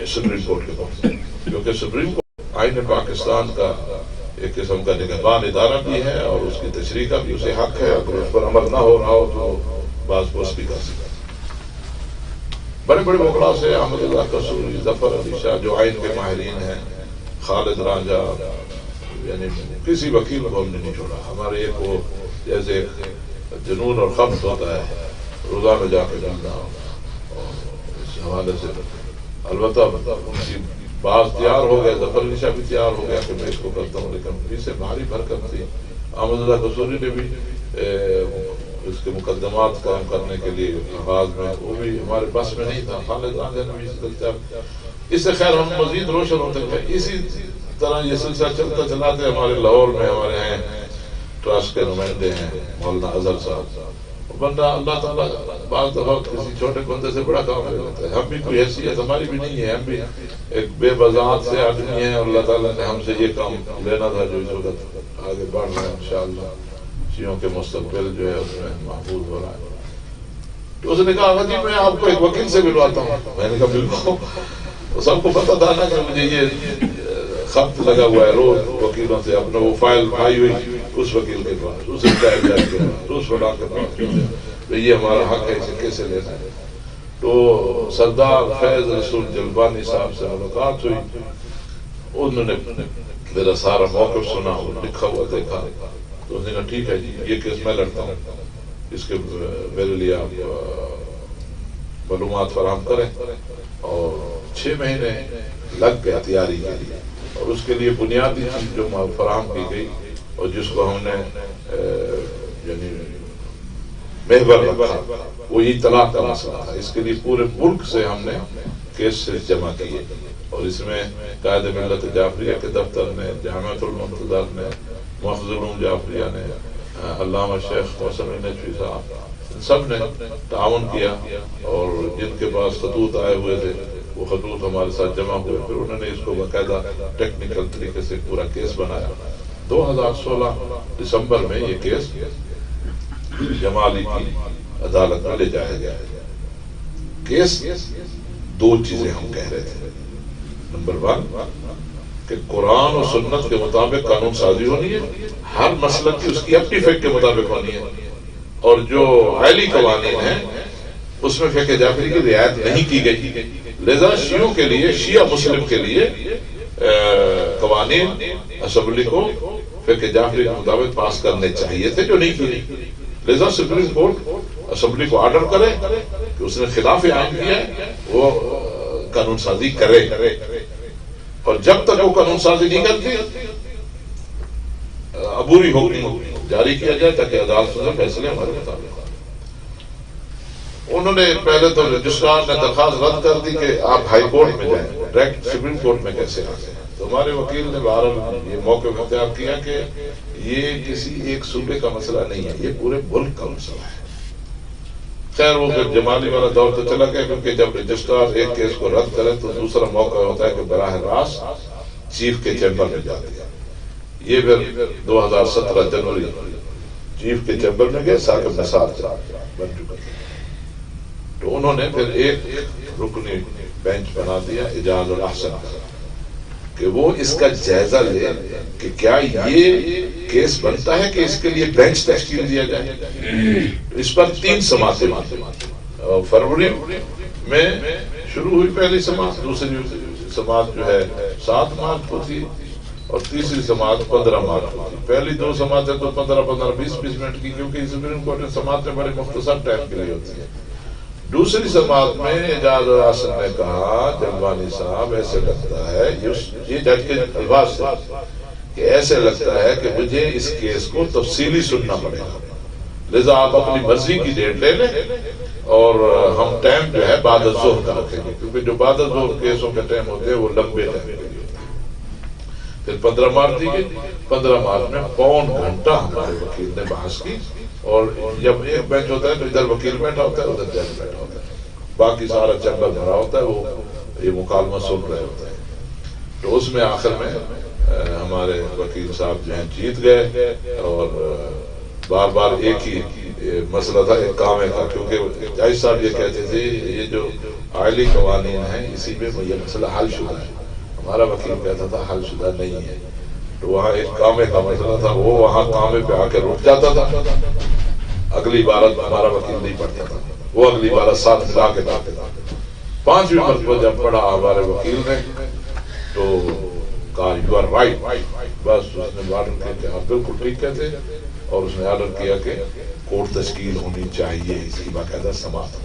Speaker 1: سپریم کورٹ کے پاس، کیونکہ سپریم کورٹ آئین پاکستان کا ایک قسم کا نگہبان ادارہ بھی ہے، اور اس کی تشریح کا بھی اسے حق ہے، اگر اس پر عمل نہ ہو رہا ہو تو بعض پوسٹ بھی کر سکتا ہے۔ بڑے بڑے وکلاء سے احمد اللہ قصوری، ظفر علی شاہ جو آئین کے ماہرین ہیں، خالد راجہ، یعنی کسی وکیل کو ہم نے نہیں چھوڑا۔ ہمارے ایک وہ جیسے جنون اور خبط ہوتا ہے روزانہ جا کے جانا، اور اس حوالے سے البتہ ان کی بعض تیار ہو گئے، ظفر علی شاہ بھی تیار ہو گیا کہ میں اس کو کرتا ہوں، لیکن اس سے بھاری برکت تھی۔ احمد اللہ قصوری نے بھی اس کے مقدمات قائم کرنے کے لیے آغاز میں، وہ بھی ہمارے پاس میں نہیں تھا۔ خالد راجہ نے بھی اس سے خیر ہم مزید روشن ہوتے تھے۔ اسی طرح یہ سلسلہ چلتا چلا تھے. ہمارے لاہور میں ہمارے ہیں ٹرسٹ کے نمائندے ہیں مولانا اظہر صاحب. بندہ اللہ تعالیٰ بعض دفعہ کسی چھوٹے بندے سے بڑا کام لے لیتا ہے. ہم بھی کوئی حیثیت ہماری بھی نہیں ہے, ہم بھی ایک بے وضاحت سے آدمی ہیں, اور اللہ تعالیٰ نے ہم سے یہ کام لینا تھا جو اس وقت آگے بڑھ رہا ہے. انشاءاللہ شیعوں کے مستقبل جو ہے اس میں محفوظ ہو رہا ہے. تو اس نے کہا جی میں آپ کو ایک وکیل سے ملواتا ہوں. میں نے کہا بالکل. سب کو پتا تھا نا کہ مجھے یہ خط لگا ہوا ہے روز وکیلوں سے, اپنا وہ فائل آئی ہوئی اس وکیل کے پاس, اس انتہائی جاج کے پاس, اس فلاں کے پاس, یہ ہمارا حق ہے, اسے کیسے لینا ہے. تو سردار فیض رسول جلبانی صاحب سے ملاقات ہوئی. انہوں نے میرا سارا موقف سنا, لکھا ہوا دیکھا. تو انہوں نے کہا ٹھیک ہے جی یہ کیس میں لڑتا ہوں, اس کے میرے لیے آپ معلومات فراہم کریں. اور 6 مہینے لگ گئے تیاری کے لیے, اور اس کے لیے بنیادی چیز جو فراہم کی گئی اور جس کو ہم نے یعنی محور رکھا وہ یہ طلاق کا مسئلہ تھا. اس کے لیے پورے ملک سے ہم نے کیس جمع کیے, اور اس میں قائد ملت جعفریہ کے دفتر نے, جامعۃ المنتظر نے, محفوظ علوم جعفریہ نے, علامہ شیخ محسن نجفی صاحب, سب نے تعاون کیا. اور جن کے پاس خطوط آئے ہوئے تھے وہ خطوط ہمارے ساتھ جمع ہوئے. پھر انہوں نے اس کو باقاعدہ ٹیکنیکل طریقے سے پورا کیس بنایا. 2016 دسمبر میں یہ کیس جمالی کی عدالت میں لے جایا گیا. کیس 2 چیزیں ہم کہہ رہے تھے. نمبر 1 کہ قرآن و سنت کے مطابق قانون سازی ہونی ہے, ہر مسلک کی اس کی اپنی فقہ کے مطابق ہونی ہے, اور جو عائلی قوانین ہیں اس میں فقہ جعفری کی رعایت نہیں کی گئی. لہذا شیعوں کے لیے, شیعہ مسلم کے لیے قوانین اسمبلی کو فقہ جعفری کے مطابق پاس کرنے چاہیے تھے, جو نہیں کیے. لہذا سپریم کورٹ اسمبلی کو آرڈر کرے کہ اس نے خلاف عام کیا ہے وہ قانون سازی کرے, اور جب تک وہ قانون سازی نہیں کرتی عبوری حکم جاری کیا جائے تاکہ عدالت سے فیصلے ہمارے مطابق. انہوں نے پہلے تو رجسٹرار نے درخواست رد کر دی کہ آپ ہائی کورٹ میں جائیں, ڈائریکٹ سپریم کورٹ میں کیسے آ گئے. تو ہمارے وکیل نے بہرحال یہ موقع اختیار کیا کہ یہ کسی ایک صوبے کا مسئلہ نہیں ہے, یہ پورے ملک کا مسئلہ ہے. خیر وہ پھر جمالی والا دور تو چلا گیا, کیونکہ جب رجسٹرار ایک کیس کو رد کرے تو دوسرا موقع ہوتا ہے کہ براہ راست چیف کے چیمبر میں جاتے ہیں. یہ پھر 2017 جنوری چیف کے چیمبر میں گئے, ثاقب نثار بن چکا تھا. تو انہوں نے پھر ایک رکنی بینچ بنا دیا اجاز الاحسن کہ وہ اس کا جائزہ لے کہ کیا یہ کیس بنتا ہے کہ اس کے لیے بینچ تشکیل دیا جائے. اس پر 3 سماعتیں فروری میں شروع ہوئی پہلی سماعت, دوسری سماعت جو ہے 7 مارچ کو تھی, اور تیسری سماعت 15 مارچ کو تھی. پہلی 2 سماعتیں تو 15-20 منٹ کی, کیونکہ سپریم کورٹ میں سماعتیں بڑے مختصر ٹائم کے لیے ہوتی ہیں. دوسری سماعت میں اعجاز الحسن نے کہا جلبانی صاحب ایسے لگتا ہے, یہ جج کے الفاظ سے, کہ ایسے لگتا ہے کہ مجھے اس کیس کو تفصیلی سننا پڑے گا, لہذا آپ اپنی مرضی کی ڈیٹ لے لیں, اور ہم ٹائم جو ہے بعد الظہر کا رکھیں گے, کیونکہ جو بعد الظہر کیسوں کے ٹائم ہوتے ہیں وہ لمبے ٹائم کے لیے ہوتے ہیں. پھر 15 مارچ دی گئی. 15 مارچ میں پون گھنٹہ ہمارے وکیل نے بحث کی, اور جب ایک بینچ ہوتا ہے تو ادھر وکیل بیٹھا ہوتا ہے, ادھر جج بیٹھا ہوتا ہے, باقی سارا چیمبر بھرا ہوتا ہے, وہ یہ مکالمہ سن رہے ہوتے ہیں. تو اس میں آخر میں ہمارے وکیل صاحب جو ہیں جیت گئے, اور بار بار ایک ہی مسئلہ تھا اقامے کا, کیونکہ جج صاحب یہ کہتے تھے یہ جو عائلی قوانین ہیں اسی میں یہ مسئلہ حل شدہ ہے. ہمارا وکیل کہتا تھا حل شدہ نہیں ہے. تو وہاں ایک کامے کا مسئلہ تھا, وہ وہاں کامے پہ آ کے رک جاتا تھا, اگلی عبارت ہمارا وکیل نہیں پڑھتا تھا, وہ اگلی عبارت ساتھ ملا کے پڑھتے تھا. 5ویں مرتبہ جب پڑھا ہمارے وکیل نے تو کہا یو آر رائٹ, بس اس نے آرڈر کیا کہ آپ بالکل ٹھیک کہتے, اور اس نے آرڈر کیا کہ کورٹ تشکیل ہونی چاہیے, اس کی باقاعدہ سماعت.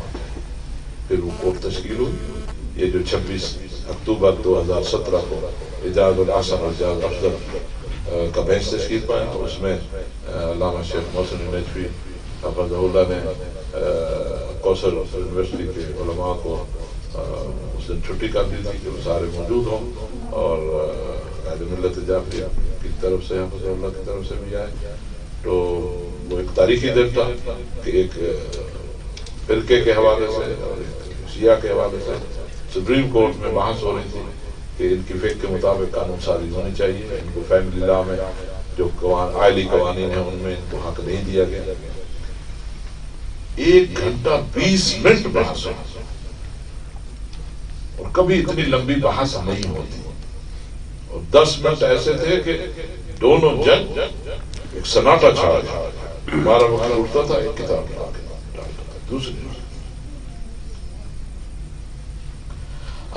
Speaker 1: پھر وہ کورٹ تشکیل ہوئی. یہ جو 26 اکتوبر 2017 کو اعجاز الاحسن اور اعجاز افضل کا بینچ تشکیل پایا, اس میں علامہ شیخ محسن نجفی حفظہ اللہ نے کوثر یونیورسٹی کے علماء کو اس دن چھٹی کر دی تھی کہ وہ سارے موجود ہوں, اور قائد ملت جعفریہ کی طرف سے حفظ اللہ کی طرف سے بھی آئے، تو وہ ایک تاریخی دن تھا کہ ایک فرقے کے حوالے سے اور ایک شیعہ کے حوالے سے سپریم کورٹ میں بحث ہو رہی تھی کہ ان کی فقہ کے مطابق قانون سازی ہونی چاہیے، ان کو فیملی لا میں جو عائلی قوانین ہیں ان میں ان کو حق نہیں دیا گیا۔ 1 گھنٹہ 20 منٹ بحث ہو، اور کبھی اتنی لمبی بحث نہیں ہوتی، اور 10 منٹ ایسے تھے کہ دونوں جج ایک سناٹا چھا گیا، ہمارا وقت اٹھتا تھا ایک کتاب ڈالتا تھا دوسری،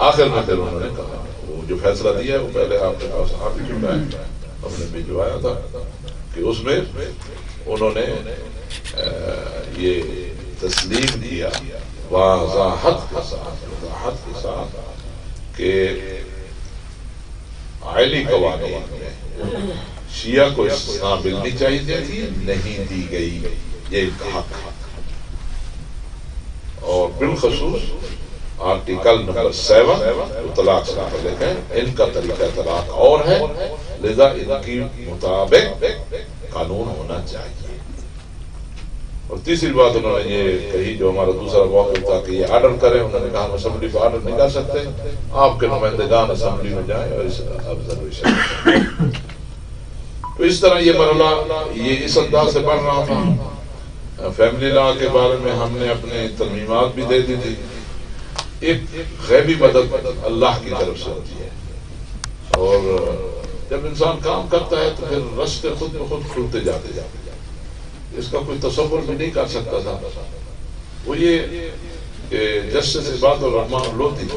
Speaker 1: آخر میں پھر انہوں نے کہا وہ جو فیصلہ دیا ہے وہ پہلے آپ کے پاس آ بھی چکا ہے، ہم نے بھجوایا تھا کہ اس میں انہوں نے یہ تسلیم دیا وضاحت کے ساتھ کہ عائلی قوانین میں شیعہ کو استثناء ملنی چاہیے تھی، نہیں دی گئی، یہ ان کا حق ہے، اور بالخصوص آرٹیکل نمبر 7 جو طلاق سے متعلق ہے، ان کا طریقہ طلاق اور ہے، لذا ان کی مطابق قانون ہونا چاہیے۔ اور تیسری بات انہوں نے یہ کہی جو ہمارا دوسرا موقف تھا کہ یہ آرڈر کریں، انہوں نے کہا ہم اسمبلی کو آرڈر نہیں کر سکتے، آپ کے نمائندگان اسمبلی میں جائیں اور اس آبزرویشن کریں۔ تو اس طرح یہ مرحلہ یہ اس انداز سے بڑھ رہا تھا۔ فیملی لا کے بارے میں ہم نے اپنے ترمیمات بھی دے دی تھی۔ ایک غیبی مدد اللہ کی طرف سے ہوتی ہے، اور جب انسان کام کرتا ہے تو پھر راستے خود بخود کھلتے جاتے اس کا کوئی تصور بھی نہیں کر سکتا تھا۔ وہ یہ کہ جسٹس عباد الرحمان لودھی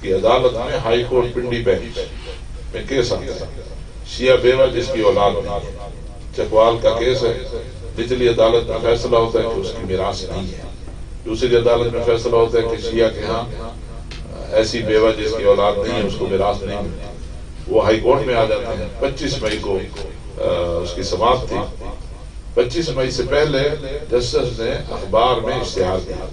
Speaker 1: کی عدالت میں ہائی کورٹ پنڈی بینچ میں کیس آتا ہے، شیعہ بیوہ جس کی اولاد نہیں ہے، چکوال کا کیس ہے، نچلی عدالت میں فیصلہ ہوتا ہے کہ اس کی میراث نہیں ہے، دوسری عدالت میں فیصلہ ہوتا ہے کہ شیعہ کے ہاں ایسی بیوہ جس کی اولاد نہیں ہے اس کو میراث نہیں ملتی، وہ ہائی کورٹ میں آ جاتے ہیں۔ 25 مئی کو اس کی سماعت تھی، 25 مئی سے پہلے جسٹس نے اخبار میں اشتہار دیا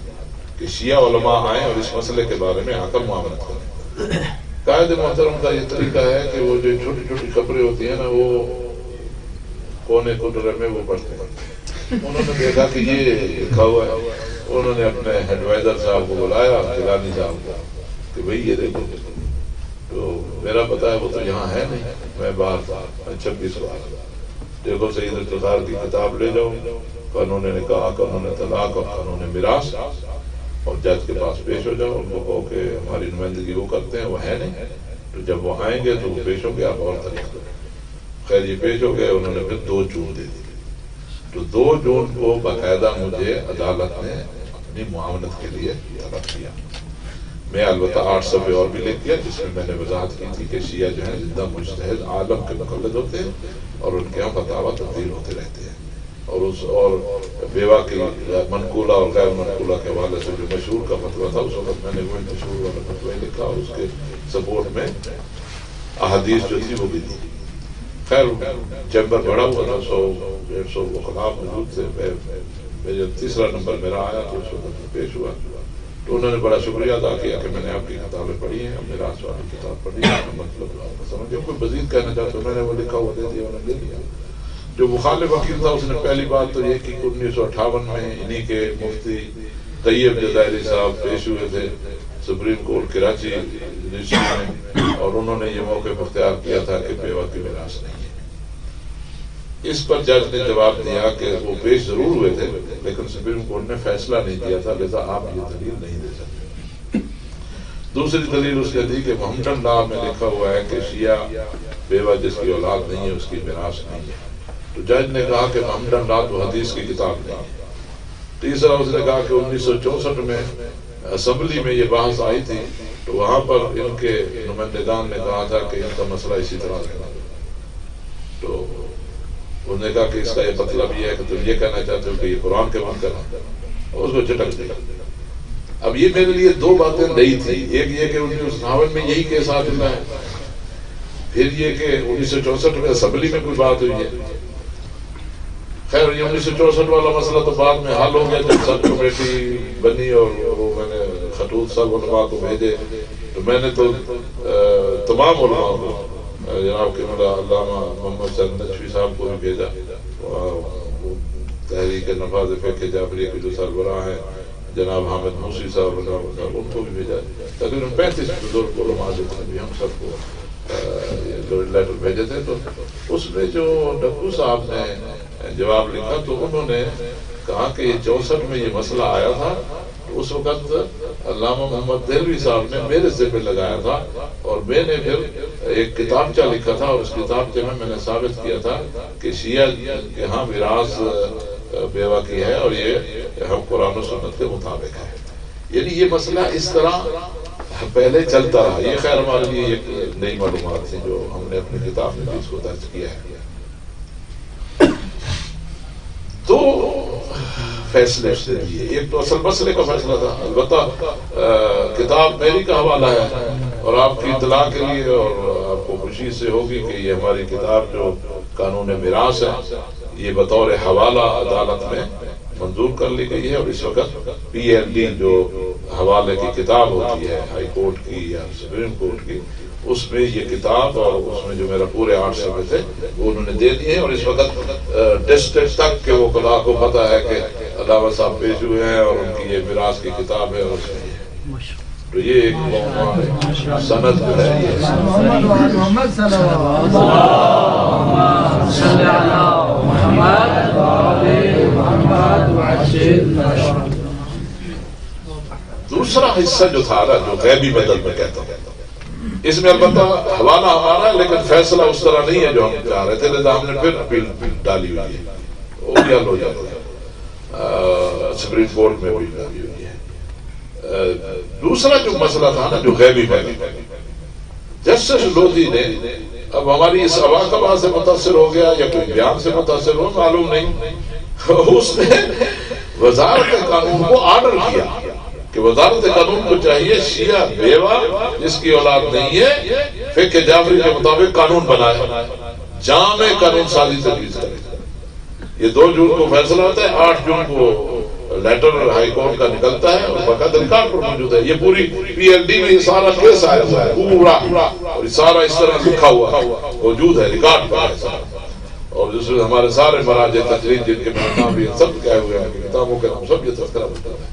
Speaker 1: کہ شیعہ علماء آئیں اور اس مسئلے کے بارے میں آ کر معاملت کریں۔ قائد محترم کا یہ طریقہ ہے کہ وہ جو چھوٹی چھوٹی خبریں ہوتی ہیں نا وہ کونے کوٹرے میں وہ پڑھتے ہیں۔ انہوں نے دیکھا کہ یہ لکھا ہوا ہے، انہوں نے اپنے ایڈوائزر صاحب کو بلایا، گیلانی صاحب کو، کہ بھئی یہ دیکھو، تو میرا پتا ہے وہ تو یہاں ہے نہیں، میں باہر تھا، 26 کو آیا، دیکھو سید افتخار کی کتاب لے جاؤ، قانون نکاح، قانون طلاق اور قانون میراث، اور جج کے پاس پیش ہو جاؤ، ان کو کہو کہ ہماری نمائندگی وہ کرتے ہیں، وہ ہے نہیں، تو جب وہ آئیں گے تو وہ پیش ہو گے، آپ اور طریقہ۔ خیر یہ پیش ہو گئے، انہوں نے پھر 2 جون دے دی، تو 2 جون کو باقاعدہ مجھے عدالت نے اپنی معاونت کے لیے طلب کیا۔ میں البتہ 8 صفحے اور بھی لکھ گیا جس میں میں نے وضاحت کی تھی کہ شیعہ جو ہیں زندہ مجتہد عالم کے مقلد ہوتے ہیں اور ان کے یہاں فتاویٰ تبدیل ہوتے رہتے ہیں، اور بیوہ کی منقولہ اور غیر منقولہ کے حوالے سے جو مشہور کا فتویٰ تھا اس وقت میں نے وہی مشہور والا فتویٰ لکھا اور اس کے سپورٹ میں احادیث جو تھی وہ بھی دی۔ خیر چیمبر بڑا ہوا تھا، 100-150 وکلاء موجود تھے، میرا تیسرا نمبر میرا آیا تو اس وقت پیش ہوا، تو انہوں نے بڑا شکریہ ادا کیا کہ میں نے آپ کی کتابیں پڑھی ہیں، میراث والی کتاب پڑھی ہے، مطلب آپ سمجھے کوئی مزید کہنا چاہتے ہو، میں نے وہ لکھا ہوا دے دیا، انہوں نے دے دیا۔ جو مخالف وکیل تھا اس نے پہلی بات تو یہ کہ 1958 میں انہی کے مفتی طیب جزائری صاحب پیش ہوئے تھے سپریم کورٹ کراچی یونیورسٹی میں، اور انہوں نے یہ موقف اختیار کیا تھا کہ بیوہ کی میراث نہیں ہے۔ اس پر جج نے جواب دیا کہ وہ پیش ضرور ہوئے تھے لیکن سپریم کورٹ نے فیصلہ نہیں دیا تھا، لہذا آپ یہ دلیل نہیں دے سکتے۔ دوسری دلیل اس نے دی کہ محمدن لا میں لکھا ہوا ہے کہ شیعہ بیوہ جس کی اولاد نہیں ہے اس کی میراث نہیں ہے، تو جج نے کہا کہ محمدن لا تو حدیث کی کتاب نہیں ہے۔ تیسرا اس نے کہا کہ 1964 میں اسمبلی میں یہ بحث آئی تھی تو وہاں پر ان کے نمائندگان نے کہا تھا کہ ان کا مسئلہ اسی طرح رہنا، تو انہوں نے کہا کہ اس کا یہ مطلب یہ ہے کہ تم یہ کہنا چاہتے ہو کہ یہ قرآن کے من کرنا، اور اس کو چٹک دیا۔ اب یہ میرے لیے 2 باتیں نئی تھی، ایک یہ کہ 1959 میں یہی کیس آ چکا ہے، پھر یہ کہ 1964 میں اسمبلی میں کوئی بات ہوئی ہے۔ خیر یہ 1964 والا مسئلہ تو بعد میں حل ہو گیا جب سب کمیٹی بنی اور وہ میں نے خطوط سب علماء کو بھیجے، تو میں نے تو تمام علماء کو جناب کے مولا علامہ محمد سعد نجفی صاحب کو بھی بھیجا، تحریک نفاذ فقہ جعفری کے جو سربراہ ہیں جناب حامد موسی صاحب ان کو بھی بھیجا، تقریباً 35 بزرگ علماء جو تھے بھی ہم سب کو لیٹر بھیجے تھے۔ تو اس میں جو ڈکو صاحب نے جواب لکھا تو انہوں نے کہا کہ یہ 64 میں یہ مسئلہ آیا تھا، اس وقت علامہ محمد دہلوی صاحب نے میرے ذمہ لگایا تھا اور میں نے پھر ایک کتابچہ لکھا تھا، اور اس کتابچے میں نے ثابت کیا تھا کہ شیعہ کے ہاں میراث بیوہ کی ہے اور یہ ہم قرآن و سنت کے مطابق ہے۔ یعنی یہ مسئلہ اس طرح پہلے چلتا رہا۔ یہ خیر ہمارے لیے ایک نئی معلومات تھی جو ہم نے اپنی کتاب میں بھی اس کو درج کیا ہے۔ تو فیصلے سے دیے، ایک تو اصل مسئلے کا فیصلہ تھا، البتہ کتاب میری کا حوالہ ہے اور آپ کی اطلاع کے لیے اور آپ کو خوشی سے ہوگی کہ یہ ہماری کتاب جو قانون میراث ہے یہ بطور حوالہ عدالت میں منظور کر لی گئی ہے، اور اس وقت پی ایل ڈی جو حوالے کی کتاب ہوتی ہے ہائی کورٹ کی یا سپریم کورٹ کی، اس میں یہ کتاب اور اس میں جو میرا پورے 8 صفحے تھے وہ انہوں نے دے دیے ہیں، اور اس وقت ڈسٹرکٹ تک کے وکلاء کو پتہ ہے کہ علامہ صاحب پیش ہوئے ہیں اور ان کی یہ میراث کی کتاب ہے، اور اس میں تو یہ ایک سند جو ہے یہ دوسرا حصہ جو تھا نا جو غیبی بدل میں کہتا ہوں، اس میں البتہ حوالہ ہمارا ہے لیکن فیصلہ اس طرح نہیں ہے جو ہم چاہ رہے تھے، لہذا ہم نے پھر اپیل ڈالی ہوئی ہے، وہ بھی حل ہو جاتا ہے، سپریم کورٹ میں بھی ڈالی ہوئی ہے۔ دوسرا جو مسئلہ تھا نا جو غیبی بدل، جسٹس لودھی نے اب ہماری اس عواقب سے متاثر ہو گیا یا کوئی بیان سے متاثر ہو معلوم نہیں، اس نے وزارت قانون کو آرڈر کیا کہ وزارت قانون کو چاہیے شیعہ بیوہ جس کی اولاد نہیں ہے فقہ جعفری کے مطابق قانون بنائے، جامع قانون سازی تجویز کرے۔ یہ 2 جون کو فیصلہ ہوتا ہے، 8 جون کو لیٹر ہائی کورٹ کا نکلتا ہے اور باقاعدہ ریکارڈ پر موجود ہے۔ یہ پوری پی ایل ڈی میں یہ سارا کیس آیا ہوا ہے پورا، اور سارا اس طرح لکھا ہوا موجود ہے، ریکارڈ پر ہے سارا، اور جس میں ہمارے سارے مراجع تجرید جن کے نام بھی سب کہے ہوئے ہیں، کتابوں کے نام سب یہ تذکرہ ہوتا ہے۔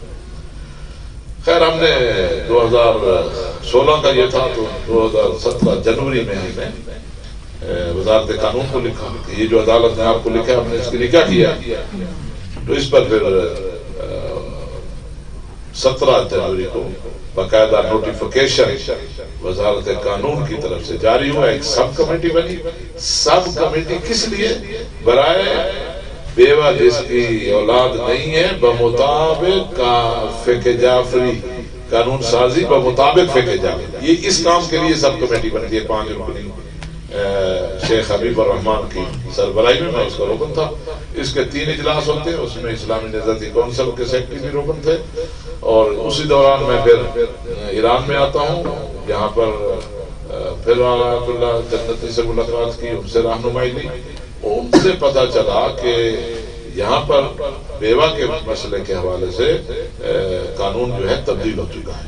Speaker 1: خیر ہم نے 2016 کا یہ تھا تو 2017 جنوری میں ہم نے وزارت قانون کو لکھا کہ یہ جو عدالت نے آپ کو لکھا ہم نے اس کے لیے کیا کیا، تو اس پر پھر 17 جنوری کو باقاعدہ نوٹیفیکیشن وزارت قانون کی طرف سے جاری ہوا، ایک سب کمیٹی بنی۔ سب کمیٹی کس لیے؟ برائے بیوہ جس کی اولاد نہیں ہے بمطابق فقہ جعفری قانون سازی بمطابق فقہ جعفری، یہ اس کام کے لیے سب کمیٹی بنتی ہے 5 رکنی شیخ حبیب الرحمان کی سربراہی میں اس کا رکن تھا۔ اس کے 3 اجلاس ہوتے ہیں، اس میں اسلامی نہضتی کونسل کے سیکرٹری بھی رکن تھے، اور اسی دوران میں پھر ایران میں آتا ہوں، یہاں پر پھر آیت اللہ جنتی سے ملاقات کی، ان سے رہنمائی لی، ان سے پتہ چلا کہ یہاں پر بیوہ کے مسئلے کے حوالے سے قانون جو ہے تبدیل ہو چکا ہے،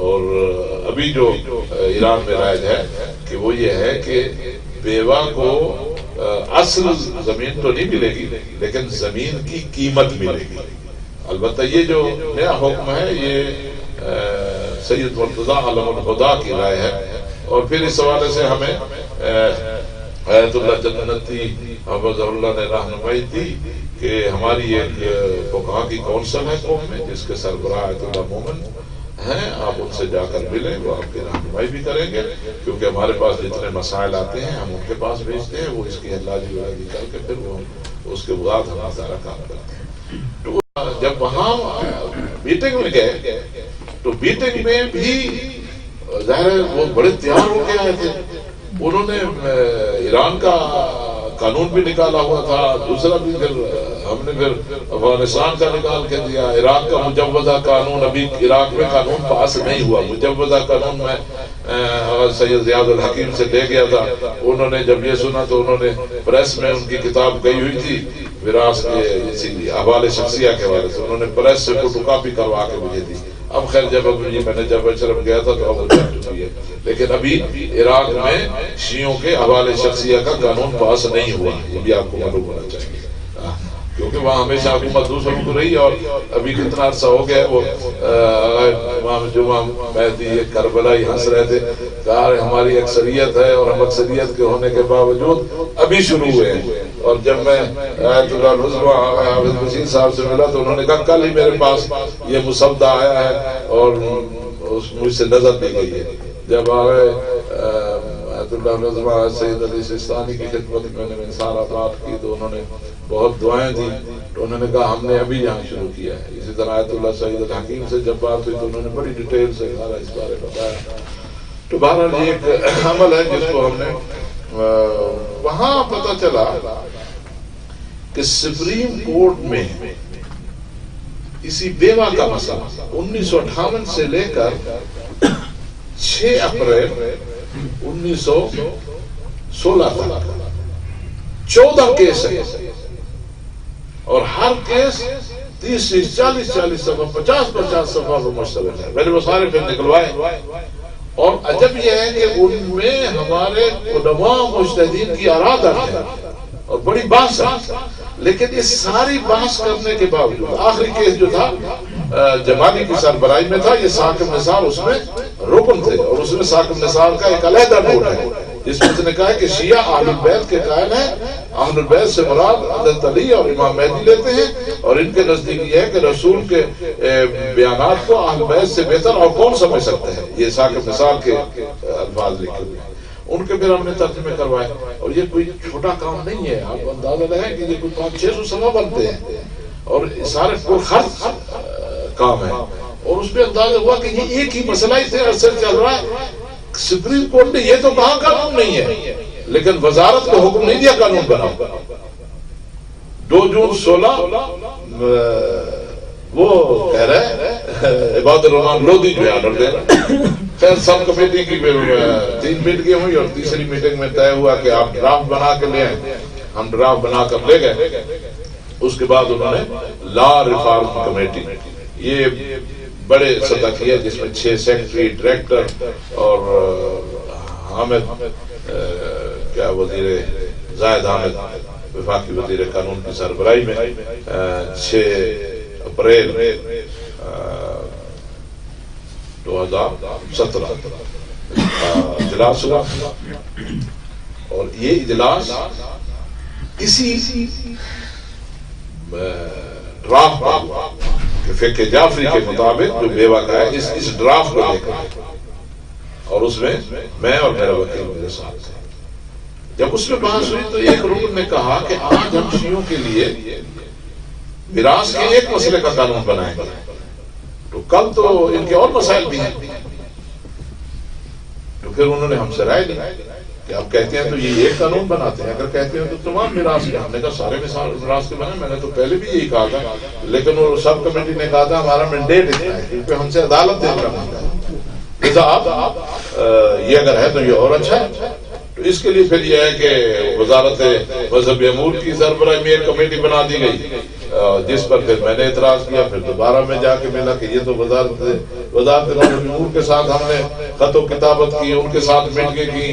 Speaker 1: اور ابھی جو ایران میں رائج ہے کہ وہ یہ ہے کہ بیوہ کو اصل زمین تو نہیں ملے گی لیکن زمین کی قیمت ملے گی۔ البتہ یہ جو نیا حکم ہے یہ سید مرتضیٰ علم الہدا کی رائے ہے، اور پھر اس حوالے سے ہمیں آیت اللہ جنتی حفظ اللہ نے رہنمائی دی کہ ہماری ایک فقہا کی کونسل ہے قوم میں جس کے سربراہ آیت اللہ مومن ہیں، آپ ان سے جا کر ملیں، وہ آپ کی رہنمائی بھی کریں گے، کیونکہ ہمارے پاس جتنے مسائل آتے ہیں ہم ان کے پاس بھیجتے ہیں، وہ اس کی حلاجی ولاجی کر کے پھر وہ اس کے بعد ہم سارا کام کرتے ہیں۔ تو جب وہاں میٹنگ میں گئے تو میٹنگ میں بھی ظاہر ہے وہ بڑے تیار ہو کے آئے تھے، انہوں نے ایران کا قانون بھی نکالا ہوا تھا، دوسرا بھی پھر ہم نے پھر افغانستان کا نکال کے دیا، عراق کا مجوزہ قانون، ابھی عراق میں قانون پاس نہیں ہوا، مجوزہ قانون میں سید ضیاء الحکیم سے لے گیا تھا، انہوں نے جب یہ سنا تو انہوں نے پریس میں ان کی کتاب گئی ہوئی تھی وراثت کے اسی لیے حوالے شخصیہ کے حوالے سے، انہوں نے پریس سے فوٹو کاپی کروا کے مجھے دی، اب خیر جب میں نے جب اشرف گیا تھا تو اب وہ جا چکی ہے، لیکن ابھی عراق میں شیعوں کے حوالے شخصیہ کا قانون پاس نہیں ہوا، یہ بھی آپ کو معلوم ہونا چاہیے، کیونکہ وہاں ہمیشہ حکومت دوسروں کو رہی، اور ابھی کتنا عرصہ ہو گیا وہ امام جمعہ مہدی کربلا ہی ہنس رہے تھے، کہا ہماری اکثریت ہے اور ہم اکثریت کے ہونے کے باوجود ابھی شروع ہوئے ہیں۔ اور جب میں آیت اللہ العظمیٰ حافظ بشیر صاحب سے ملا تو انہوں نے کہا کل ہی میرے پاس یہ مسودہ آیا ہے اور مجھ سے نظر دی گئی ہے۔ جب آئے آیت اللہ العظمیٰ سید علی سستانی کی خدمت میں نے سارا بات کی تو انہوں نے بہت دعائیں دی، تو انہوں نے کہا ہم نے ابھی یہاں شروع کیا ہے۔ اسی طرح آیت اللہ سعید الحکیم سے جب بات ہوئی تو انہوں نے بڑی ڈیٹیل سے سارا اس بارے بتایا۔ تو بہرحال یہ ایک عمل ہے جس کو ہم نے وہاں پتہ چلا کہ سپریم کورٹ میں اسی بیوہ کا مسئلہ 1958 سے لے کر 6 اپریل 1916 تک 14 کیس ہیں، اور ہر کیس 30 40 صفحہ 50 صفحہ پر مشتمل ہے۔ میں نے وہ سارے پھر نکلوائے، اور عجب یہ ہے کہ ان میں ہمارے علماء مجتہدین کی آراء درج ہے اور بڑی بحث ہے، لیکن یہ ساری بحث کرنے کے باوجود آخری کیس جو تھا جمالی کی سربراہی میں تھا، یہ ثاقب نثار اس میں رکن تھے، اور اس میں ثاقب نثار کا ایک علیحدہ نوٹ ہے جس میں اس نے کہا کہ شیعہ اہل البیت کے قائل ہیں، اہل البیت سے مراد حضرت علی اور امام مہدی لیتے ہیں، اور ان کے نزدیک یہ ہے کہ رسول کے بیانات کو اہل بیت سے بہتر اور کون سمجھ سکتے ہیں۔ یہ ثاقب نثار کے الفاظ لکھے ہوئے ہیں، ان کے پھر ہم نے ترجمے کروائے، اور یہ کوئی چھوٹا کام نہیں ہے، آپ اندازہ لگائیں کہ یہ کوئی 500-600 صفحہ بنتے ہیں، اور سارے پر خرچ کام ہے، اور اس میں اندازہ ہوا کہ یہ ایک ہی مسئلہ ہی سے عرصے چل رہا ہے۔ سپریم کورٹ نے یہ تو کہا قانون نہیں ہے، لیکن وزارت کو حکم نہیں دیا قانون بناؤ۔ 2 جون 16 وہ کہہ رہے عباد الرحمان لودھی جو ہے آرڈر دے رہا۔ خیر سب کمیٹی کی 3 میٹنگیں ہوئی، اور تیسری میٹنگ میں طے ہوا کہ آپ ڈرافٹ بنا کے لے آئیں۔ ہم ڈرافٹ بنا کر لے گئے۔ اس کے بعد انہوں نے لا ریفارم کمیٹی، یہ بڑے سطح کی ہے، جس میں 6 سیکرٹری، ڈائریکٹر اور حامد کیا وزیر زاہد حامد وفاقی وزیر قانون کی سربراہی میں 6 اپریل 2017 اجلاس ہوا، اور یہ اجلاس اسی ڈرافٹ ہوا کہ فقہ جعفری کے مطابق جو بیوہ کا ہے اس ڈرافٹ کو لے کر، اور اس میں اور میرا وکیل میرے ساتھ تھے۔ جب اس میں بحث ہوئی تو ایک رکن نے کہا کہ آج ہم شیعوں کے لیے میراث کے ایک مسئلے کا قانون بنائیں گے، تو کل تو ان کے اور مسائل بھی ہیں۔ تو پھر انہوں نے ہم سے رائے لی کہ آپ کہتے ہیں تو یہ ایک قانون بناتے ہیں، اگر کہتے ہیں تو تمام میراث کے۔ ہم نے کہا سارے میراث کے بنے، میں نے تو پہلے بھی یہی کہا تھا، لیکن وہ سب کمیٹی نے کہا تھا ہمارا مینڈیٹ اتنا ہے کیونکہ ہم سے عدالت دیکھنا ہوتا ہے، لہٰذا آپ یہ اگر ہے تو یہ اور اچھا ہے۔ تو اس کے لیے پھر یہ ہے کہ وزارت مذہب امور کی سربراہی میں ایک کمیٹی بنا دی گئی، جس پر پھر میں نے اعتراض کیا۔ پھر دوبارہ میں جا کے ملا کہ یہ تو وزارت مذہب امور کے ساتھ ہم نے خط و کتابت کی، ان کے ساتھ میٹنگیں کی،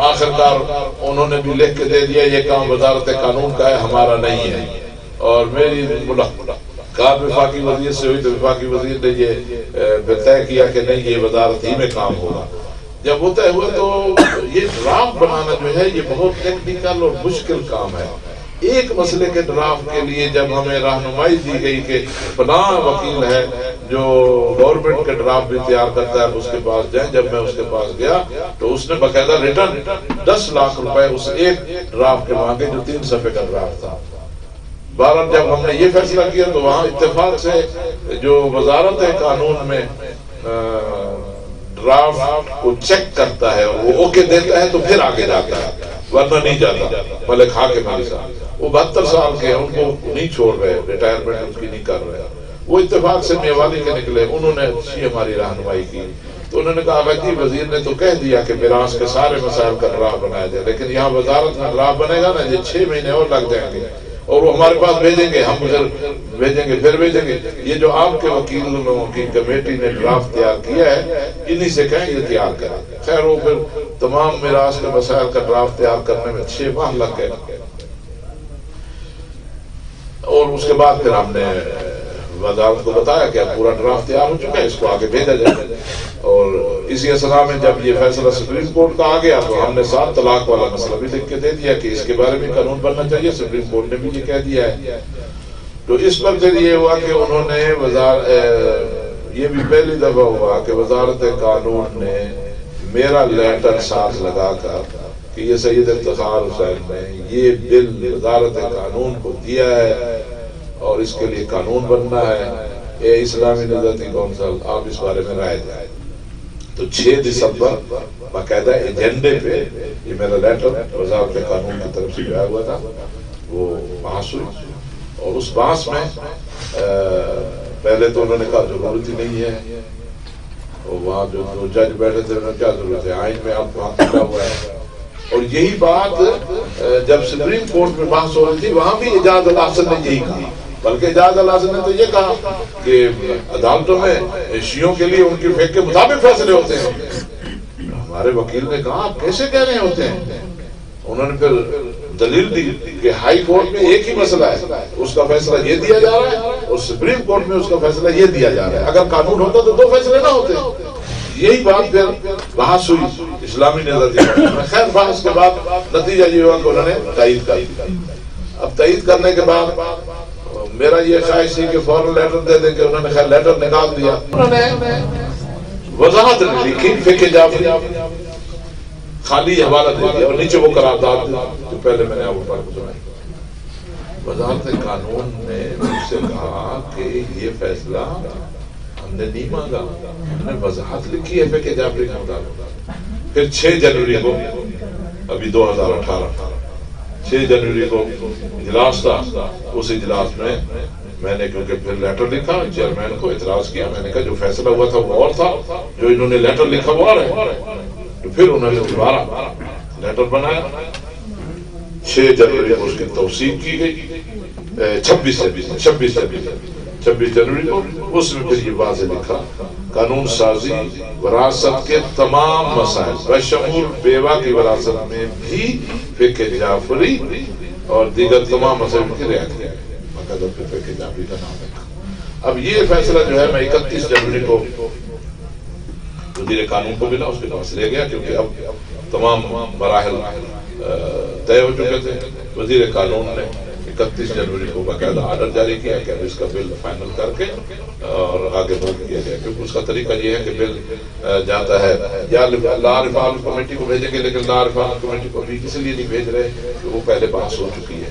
Speaker 1: آخرکار انہوں نے بھی لکھ کے دے دیا یہ کام وزارت قانون کا ہے، ہمارا نہیں ہے۔ اور میری ملاقات وفاقی وزیر سے ہوئی تو وفاقی وزیر نے یہ طے کیا کہ نہیں، یہ وزارت ہی میں کام ہوگا۔ جب وہ طے ہوا تو یہ ڈرافٹ بنانا جو ہے یہ بہت ٹیکنیکل اور مشکل کام ہے۔ ایک مسئلے کے ڈرافٹ کے لیے جب ہمیں رہنمائی دی گئی کہ فلاں وکیل ہے جو گورنمنٹ کے ڈرافٹ بھی تیار کرتا ہے، اس کے پاس جائیں۔ جب میں اس کے پاس گیا تو اس نے باقاعدہ ریٹرن 10 لاکھ روپے اس ایک ڈرافٹ کے مانگے جو 3 صفحے کا ڈرافٹ تھا۔ بہرحال جب ہم نے یہ فیصلہ کیا تو وہاں اتفاق سے جو وزارت قانون میں ڈرافٹ کو چیک کرتا ہے وہ اوکے دیتا ہے تو پھر آگے جاتا ہے، ورنہ نہیں جاتا۔ ملک حاکم علی صاحب وہ 72 سال کے ہیں، ان کو نہیں چھوڑ رہے، ریٹائرمنٹ ان کی نہیں کر رہے۔ وہ اتفاق سے میوالی کے نکلے، انہوں نے اچھی ہماری رہنمائی کی۔ تو انہوں نے کہا بھائی وزیر نے تو کہہ دیا کہ میراث کے سارے مسائل کا ڈرافٹ بنایا جائے، لیکن یہاں وزارت میں ڈرافٹ بنے گا نا، یہ 6 مہینے اور لگ جائیں گے، اور وہ ہمارے پاس بھیجیں گے، ہم پھر بھیجیں گے. یہ جو آپ کے وکیلوں کی کمیٹی نے ڈرافٹ تیار کیا ہے، انہی سے کہیں یہ تیار کریں. خیر وہ پھر تمام میراث کے مسائل کا ڈرافٹ تیار کرنے میں 6 ماہ لگ گئے. اور اس کے بعد پھر ہم نے وزارت کو بتایا کہ اب پورا ڈرافٹ تیار ہو چکا ہے، اس کو آگے بھیجا جائے. اور اسی اثنا میں جب یہ فیصلہ سپریم کورٹ کا آ گیا تو ہم نے 7 طلاق والا مسئلہ بھی لکھ کے دے دیا کہ اس کے بارے میں قانون بننا چاہیے. سپریم کورٹ نے بھی یہ کہہ دیا ہے. تو اس پر پھر یہ ہوا کہ انہوں نے یہ بھی پہلی دفعہ ہوا کہ وزارت قانون نے میرا لیٹر ساتھ لگا کر کہ یہ سید افتخار حسین نے یہ بل وزارت قانون کو دیا ہے اور اس کے لیے قانون بننا ہے. اے اسلامی نہضتی کونسل آپ اس بارے میں رائے دیں. تو 6 دسمبر باقاعدہ ایجنڈے پہ یہ میرا لیٹر وزارت قانون کی طرف سے جو آیا ہوا تھا وہ بحث ہوئی. اور اس بحث میں پہلے تو انہوں نے کہا ضرورت ہی نہیں ہے. اور وہاں جو 2 جج بیٹھے تھے انہوں نے کیا ضرورت ہے، آئین میں آپ کو ہاتھ لگا ہوا ہے. اور یہی بات جب سپریم کورٹ میں بحث ہو رہی تھی وہاں بھی اعجاز الحسن نے یہی کہا. بلکہ اعجاز الحسن نے تو یہ کہا کہ عدالتوں میں شیعوں کے لیے ان کی فقہ کے مطابق فیصلے ہوتے ہیں. ہمارے وکیل نے کہا آپ کیسے کہہ رہے ہوتے ہیں؟ انہوں نے پھر دلیل دی کہ ہائی کورٹ میں ایک ہی مسئلہ ہے، اس کا فیصلہ یہ دیا جا رہا ہے اور سپریم کورٹ میں اس کا فیصلہ یہ دیا جا رہا ہے. اگر قانون ہوتا تو 2 فیصلے نہ ہوتے. یہی بات پھر بحث ہوئی اسلامی نہضتی میں. خیر بحث کے بعد نتیجہ یہ ہوا کہ انہوں نے تائید کر دی. اب تائید کرنے کے بعد میرا یہ خواہش تھی کہ فوراً لیٹر دے دیں کہ انہوں نے خیر لیٹر نکال دیا. انہوں نے وضاحت نہیں لکھی فقہ جعفری، خالی حوالہ دے دیا اور نیچے وہ قرارداد جو پہلے میں نے آپ کو سنائی. وزارت قانون نے مجھ سے کہا کہ یہ فیصلہ ہم نے نہیں مانگا، ہم نے وضاحت لکھی ہے فقہ جعفری کے مطابق. پھر 6 جنوری کو ابھی 2018 6 جنوری کو اجلاس تھا. اس اجلاس میں نے کیونکہ پھر لیٹر لکھا چیئرمین کو اعتراض کیا. میں نے کہا جو فیصلہ ہوا تھا وہ اور تھا، جو انہوں نے لیٹر لکھا وہ اور ہے. تو پھر انہوں نے دوبارہ لیٹر بنایا. 6 جنوری کو اس کی توثیق کی گئی. 26 جنوری کو اس میں پھر یہ واضح لکھا قانون سازی وراثت کے تمام مسائل بشمول بیوہ کی وراثت میں بھی فقہ جعفری اور دیگر تمام مسائل کی رعایت ہے. باقاعدہ فقہ جعفری کا نام ہے. اب یہ فیصلہ جو ہے میں 31 جنوری کو وزیر قانون کو ملا، اس کے پاس لے گیا کیونکہ اب تمام مراحل طے ہو چکے تھے. وزیر قانون نے 31 جنوری کو باقاعدہ آرڈر جاری کیا کہ اب اس کا بل فائنل کر کے اور آگے بڑھ کیا گیا. کیونکہ اس کا طریقہ یہ ہے کہ بل جاتا ہے یا لا رفال کمیٹی کو بھیجیں گے، لیکن لا رفال کمیٹی کو بھی کسی لیے نہیں بھیج رہے کہ وہ پہلے بحث ہو چکی ہے.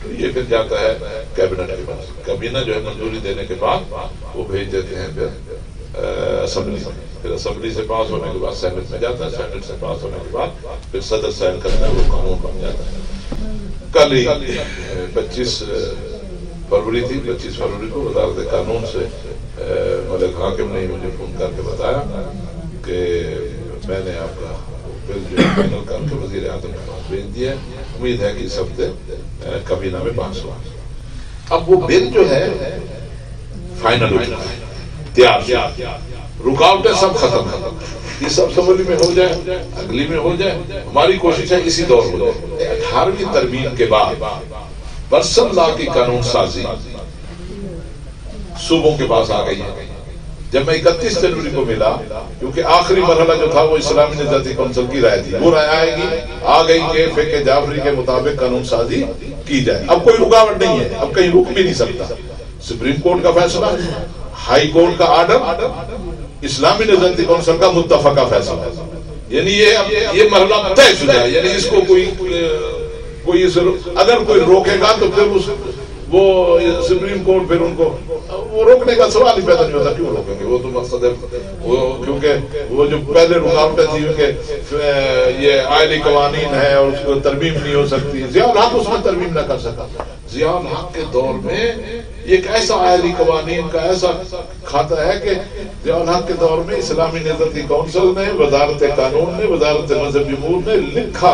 Speaker 1: تو یہ پھر جاتا ہے کیبنٹ کے پاس. کابینہ جو ہے منظوری دینے کے بعد وہ بھیج دیتے ہیں پھر اسمبلی میں. پھر اسمبلی سے پاس ہونے کے بعد سینٹ میں جاتا ہے. سینٹ سے پاس ہونے کے بعد پھر صدر سائن کرتا ہے، وہ قانون بن جاتا ہے. کل ہی 25 فروری تھی. 25 فروری کو وزارت قانون سے ملک حاکم نے مجھے فون کر کے بتایا کہ میں نے آپ کا بل جو فائنل کر کے وزیر اعظم کے پاس بھیج دیا. امید ہے کہ اس ہفتے کابینہ میں بحث ہوا. اب وہ بل جو ہے فائنل ہو چکا ہے، تیار. رکاوٹیں سب ختم ہیں. یہ سب اسمبلی میں ہو جائے، اگلی میں ہو جائے. ہماری کوشش ہے اسی دور ہو جائے. 18ویں ترمیم کے بعد پرسنل لا کی قانون سازی صوبوں کے پاس آ گئی ہے. جب میں 31 جنوری کو ملا، کیونکہ آخری مرحلہ جو تھا وہ اسلامی نہضتی کونسل کی رائے تھی، وہ رائے آئے گی آ گئی کہ فقہ جعفری کے مطابق قانون سازی کی جائے. اب کوئی رکاوٹ نہیں ہے، اب کہیں رک بھی نہیں سکتا. سپریم کورٹ کا فیصلہ، ہائی کورٹ کا آرڈر، اسلامی نہضتی کونسل کا متفقہ فیصلہ ہے. یعنی یہ مرحلہ طے شدہ ہے. یعنی اس کو کوئی اگر کوئی روکے گا تو پھر وہ سپریم کورٹ پھر ان کو وہ روکنے کا سوال ہی پیدا نہیں ہوتا. کیوں روکیں گے؟ وہ تو مقصد ہے وہ، کیونکہ وہ جو پہلے رکاوٹیں تھی کہ یہ آئلی قوانین ہے اور اس کو ترمیم نہیں ہو سکتی. ضیاء الحق اس میں ترمیم نہ کر سکا. ضیاء الحق کے دور میں یہ ایک ایسا عالی قوانین کا ایسا کھاتا ہے کہ ضیاء الحق کے دور میں اسلامی نظرتی کونسل نے، وزارت قانون نے، وزارت مذہبی امور نے لکھا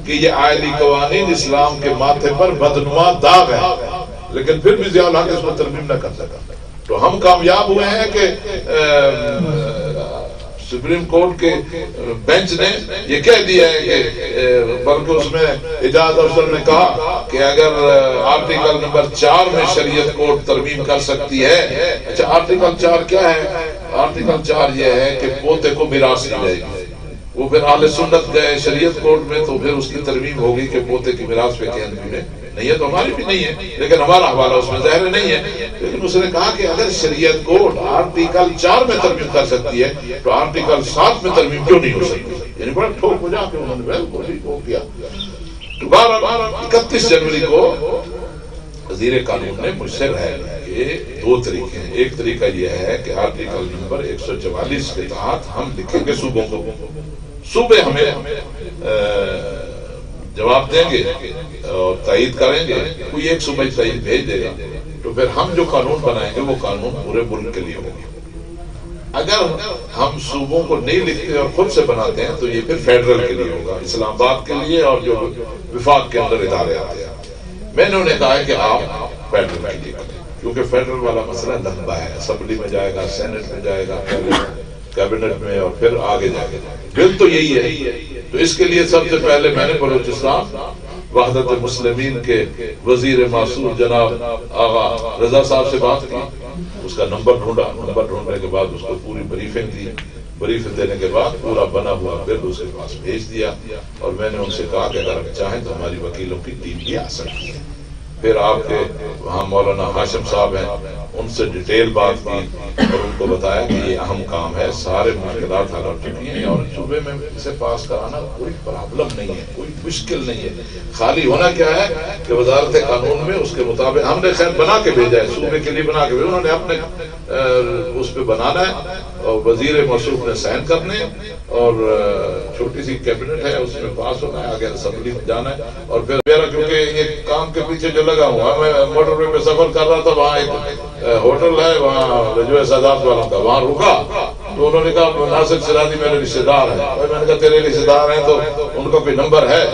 Speaker 1: کہ یہ عالی قوانین اسلام کے ماتھے پر بدنما داغ ہے، لیکن پھر بھی ضیاء الحق اس کو ترمیم نہ کر سکا۔ تو ہم کامیاب ہوئے ہیں کہ سپریم کورٹ کے بینچ نے یہ کہہ دیا ہے کہ بلکہ اس میں اعجاز افضل نے کہا کہ اگر آرٹیکل نمبر 4 میں شریعت کورٹ ترمیم کر سکتی ہے۔ اچھا آرٹیکل 4 کیا ہے؟ آرٹیکل 4 یہ ہے کہ پوتے کو میراث دی جائے گی۔ وہ پھر اہل سنت گئے شریعت کورٹ میں تو پھر اس کی ترمیم ہوگی کہ پوتے کی میراث پہ کہیں میں نہیں ہے، تو ہماری بھی نہیں ہے، لیکن ہمارا حوالہ اس میں ظاہر نہیں ہے۔ لیکن اس نے کہا کہ اگر شریعت کورٹ آرٹیکل 4 میں ترمیم کر سکتی ہے تو آرٹیکل 7 میں ترمیم کیوں نہیں ہو سکتی؟ یعنی بڑا ٹھوک ہو جا کے انہوں نے بالکل ہو کیا۔ تو 31 جنوری کو وزیر قانون نے مجھ سے رائے لی کہ 2 طریقے ہیں۔ ایک طریقہ یہ ہے کہ آرٹیکل نمبر 144 کے تحت ہم لکھیں گے صوبوں کو، صوبے ہمیں جواب دیں گے اور تائید کریں گے، کوئی ایک صوبہ تائید بھیج دے گا، تو پھر ہم جو قانون بنائیں گے وہ قانون پورے ملک کے لیے ہوگا۔ اگر ہم صوبوں کو نہیں لکھتے اور خود سے بناتے ہیں تو یہ پھر فیڈرل کے لیے ہوگا، اسلام آباد کے لیے اور جو وفاق کے اندر ادارے آتے ہیں۔ میں نے انہیں کہا ہے کہ آپ فیڈرل کے لیے کریں، کیونکہ فیڈرل والا مسئلہ لمبا ہے، اسمبلی میں جائے گا، سینٹ میں جائے گا، کیبنٹ میں، اور پھر آگے جائے گا۔ بل تو یہی ہے۔ تو اس کے لیے سب سے پہلے میں نے بلوچستان وحدت مسلمین کے وزیر معصوم جناب آغا رضا صاحب سے بات کی، اس کا نمبر ڈھونڈا، نمبر ڈھونڈنے کے بعد اس کو پوری بریفنگ دی، بریف دینے کے بعد پورا بنا ہوا بل اس کے پاس بھیج دیا، اور میں نے ان سے کہا کہ اگر آپ چاہیں تو ہماری وکیلوں کی ٹیم بھی آ سکتی ہے۔ پھر آپ کے وہاں مولانا ہاشم صاحب ہیں، ان سے ڈیٹیل بات کی اور ان کو بتایا کہ یہ اہم کام ہے، سارے مشکلات حل ہو چکی ہیں اور صوبے میں اسے پاس کرانا کوئی پرابلم نہیں ہے، کوئی مشکل نہیں ہے۔ خالی ہونا کیا ہے کہ وزارت قانون میں اس کے مطابق ہم نے خیر بنا کے بھیجا ہے، صوبے کے لیے بنا کے بھیجا، انہوں نے اپنے اس پہ بنانا ہے اور وزیر موصوف نے سائن کرنے، اور چھوٹی سی کیبنٹ ہے اس میں پاس ہونا ہے، آگے اسمبلی میں جانا ہے۔ اور پھر میرا کیونکہ یہ کام کے پیچھے جو لگا ہوا، میں موٹر وے پہ سفر کر رہا تھا، وہاں ایک ہوٹل ہے وہاں جو ہے سادات والوں کا، وہاں رکا تو انہوں نے کہا ناصر سرادی میرے رشتے دار ہیں۔ اور میں نے کہا تیرے رشتے دار ہیں تو ان کا کوئی نمبر ہے؟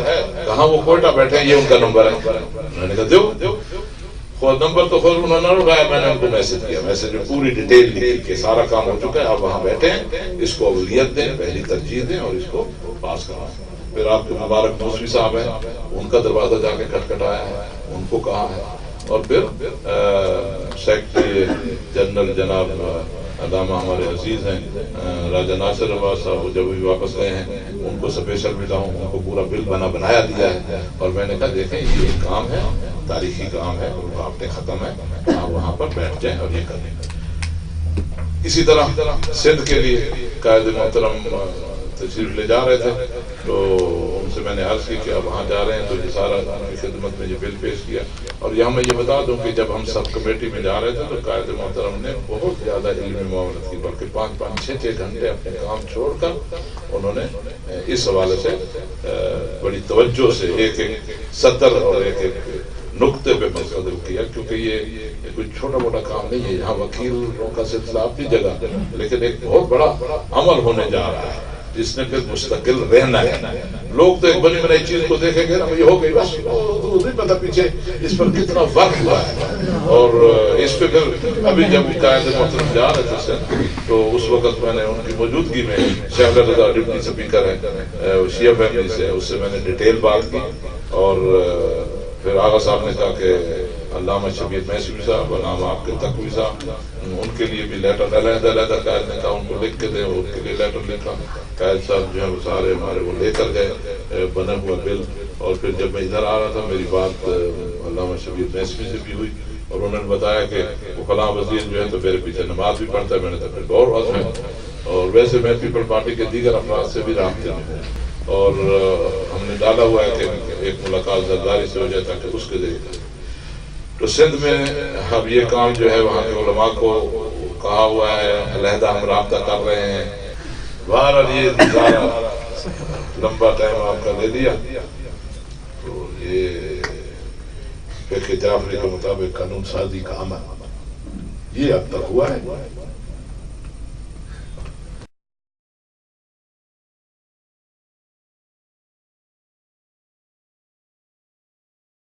Speaker 1: کہاں وہ کوئٹہ بیٹھے ہیں، یہ ان کا نمبر ہے۔ میں نے کہا دیو خود نمبر تو خود انہوں نے اٹھایا، میں نے ان کو میسج کیا، میسج میں پوری ڈیٹیل لکھی کہ سارا کام ہو چکا ہے، آپ وہاں بیٹھے ہیں، اس کو اولویت دیں، پہلی ترجیح دیں اور اس کو پاس کرائیں۔ پھر آپ کے مبارک موسوی صاحب ہیں، ان کا دروازہ جا کے کھٹکھٹایا ہے، ان کو کہا ہے، اور پھر سیکرٹری جنرل جناب علامہ ہمارے عزیز ہیں راجہ ناصر عباس صاحب، وہ جب بھی واپس گئے ہیں ان کو اسپیشل ملا ہوں، ان کو پورا بل بنایا دیا ہے، اور میں نے کہا دیکھیں یہ ایک کام ہے، تاریخی کام ہے، رکاوٹیں ختم ہیں، آپ وہاں پر بیٹھ جائیں اور یہ کریں۔ اسی طرح سندھ کے لیے قائد محترم تشریف لے جا رہے تھے، تو ان سے میں نے عرض کی کہ آپ وہاں جا رہے ہیں تو یہ سارا ان کی خدمت میں یہ بل پیش کیا۔ اور یہاں میں یہ بتا دوں کہ جب ہم سب کمیٹی میں جا رہے تھے تو قائد محترم نے بہت زیادہ علمی معاونت کی، بلکہ 5-6 گھنٹے اپنے کام چھوڑ کر انہوں نے اس حوالے سے بڑی توجہ سے ایک سطر اور ایک نقطے پہ مستدل کیا، کیونکہ یہ کوئی چھوٹا موٹا کام نہیں ہے، یہاں وکیلوں کا سلسلہ اپنی جگہ، لیکن ایک بہت بڑا عمل ہونے جا رہا ہے جس نے پھر مستقل رہنا ہے۔ لوگ تو ایک بنی بنائی چیز کو دیکھیں گے نا، یہ ہو گئی بس، نہیں پتا پیچھے اس پر کتنا ورک ہوا ہے۔ اور اس پہ پھر ابھی جب قائد محترم جا رہے تھے تو اس وقت میں نے ان کی موجودگی میں شہر رضا ڈپٹی اسپیکر ہے شیعہ فیملی سے، اس سے میں نے ڈیٹیل بات کی، اور پھر آغا صاحب نے کہا کہ علامہ شبیر محسوی صاحب، علامہ آپ کے تقوی صاحب، ان کے لیے بھی لیٹر علیحدہ قائد نے کہا ان کو لکھ کے دیں، ان کے لیے لیٹر لکھا، قائد صاحب جو ہے وہ سارے ہمارے وہ لے کر گئے بنا ہوا بل۔ اور پھر جب میں ادھر آ رہا تھا میری بات علامہ شبیر محسوی سے بھی ہوئی، اور انہوں نے بتایا کہ وہ فلاں وزیر جو ہے تو میرے پیچھے نماز بھی پڑھتا ہے۔ میں نے کہا پھر غور عزم ہے، اور ویسے میں پیپل پارٹی کے دیگر افراد سے بھی رابطے میں ہوں، اور ہم نے ڈالا ہوا ہے کہ ایک ملاقات زرداری سے ہو جائے تاکہ اس کے ذریعے۔ تو سندھ میں اب یہ کام جو ہے وہاں کے علماء کو کہا ہوا ہے، علیحدہ ہم رابطہ کر رہے ہیں۔ بہرحال یہ سارا لمبا ٹائم آپ کا لے لیا، تو یہ فقہ جعفری کے مطابق قانون سازی کا عمل، یہ اب تک ہوا ہے.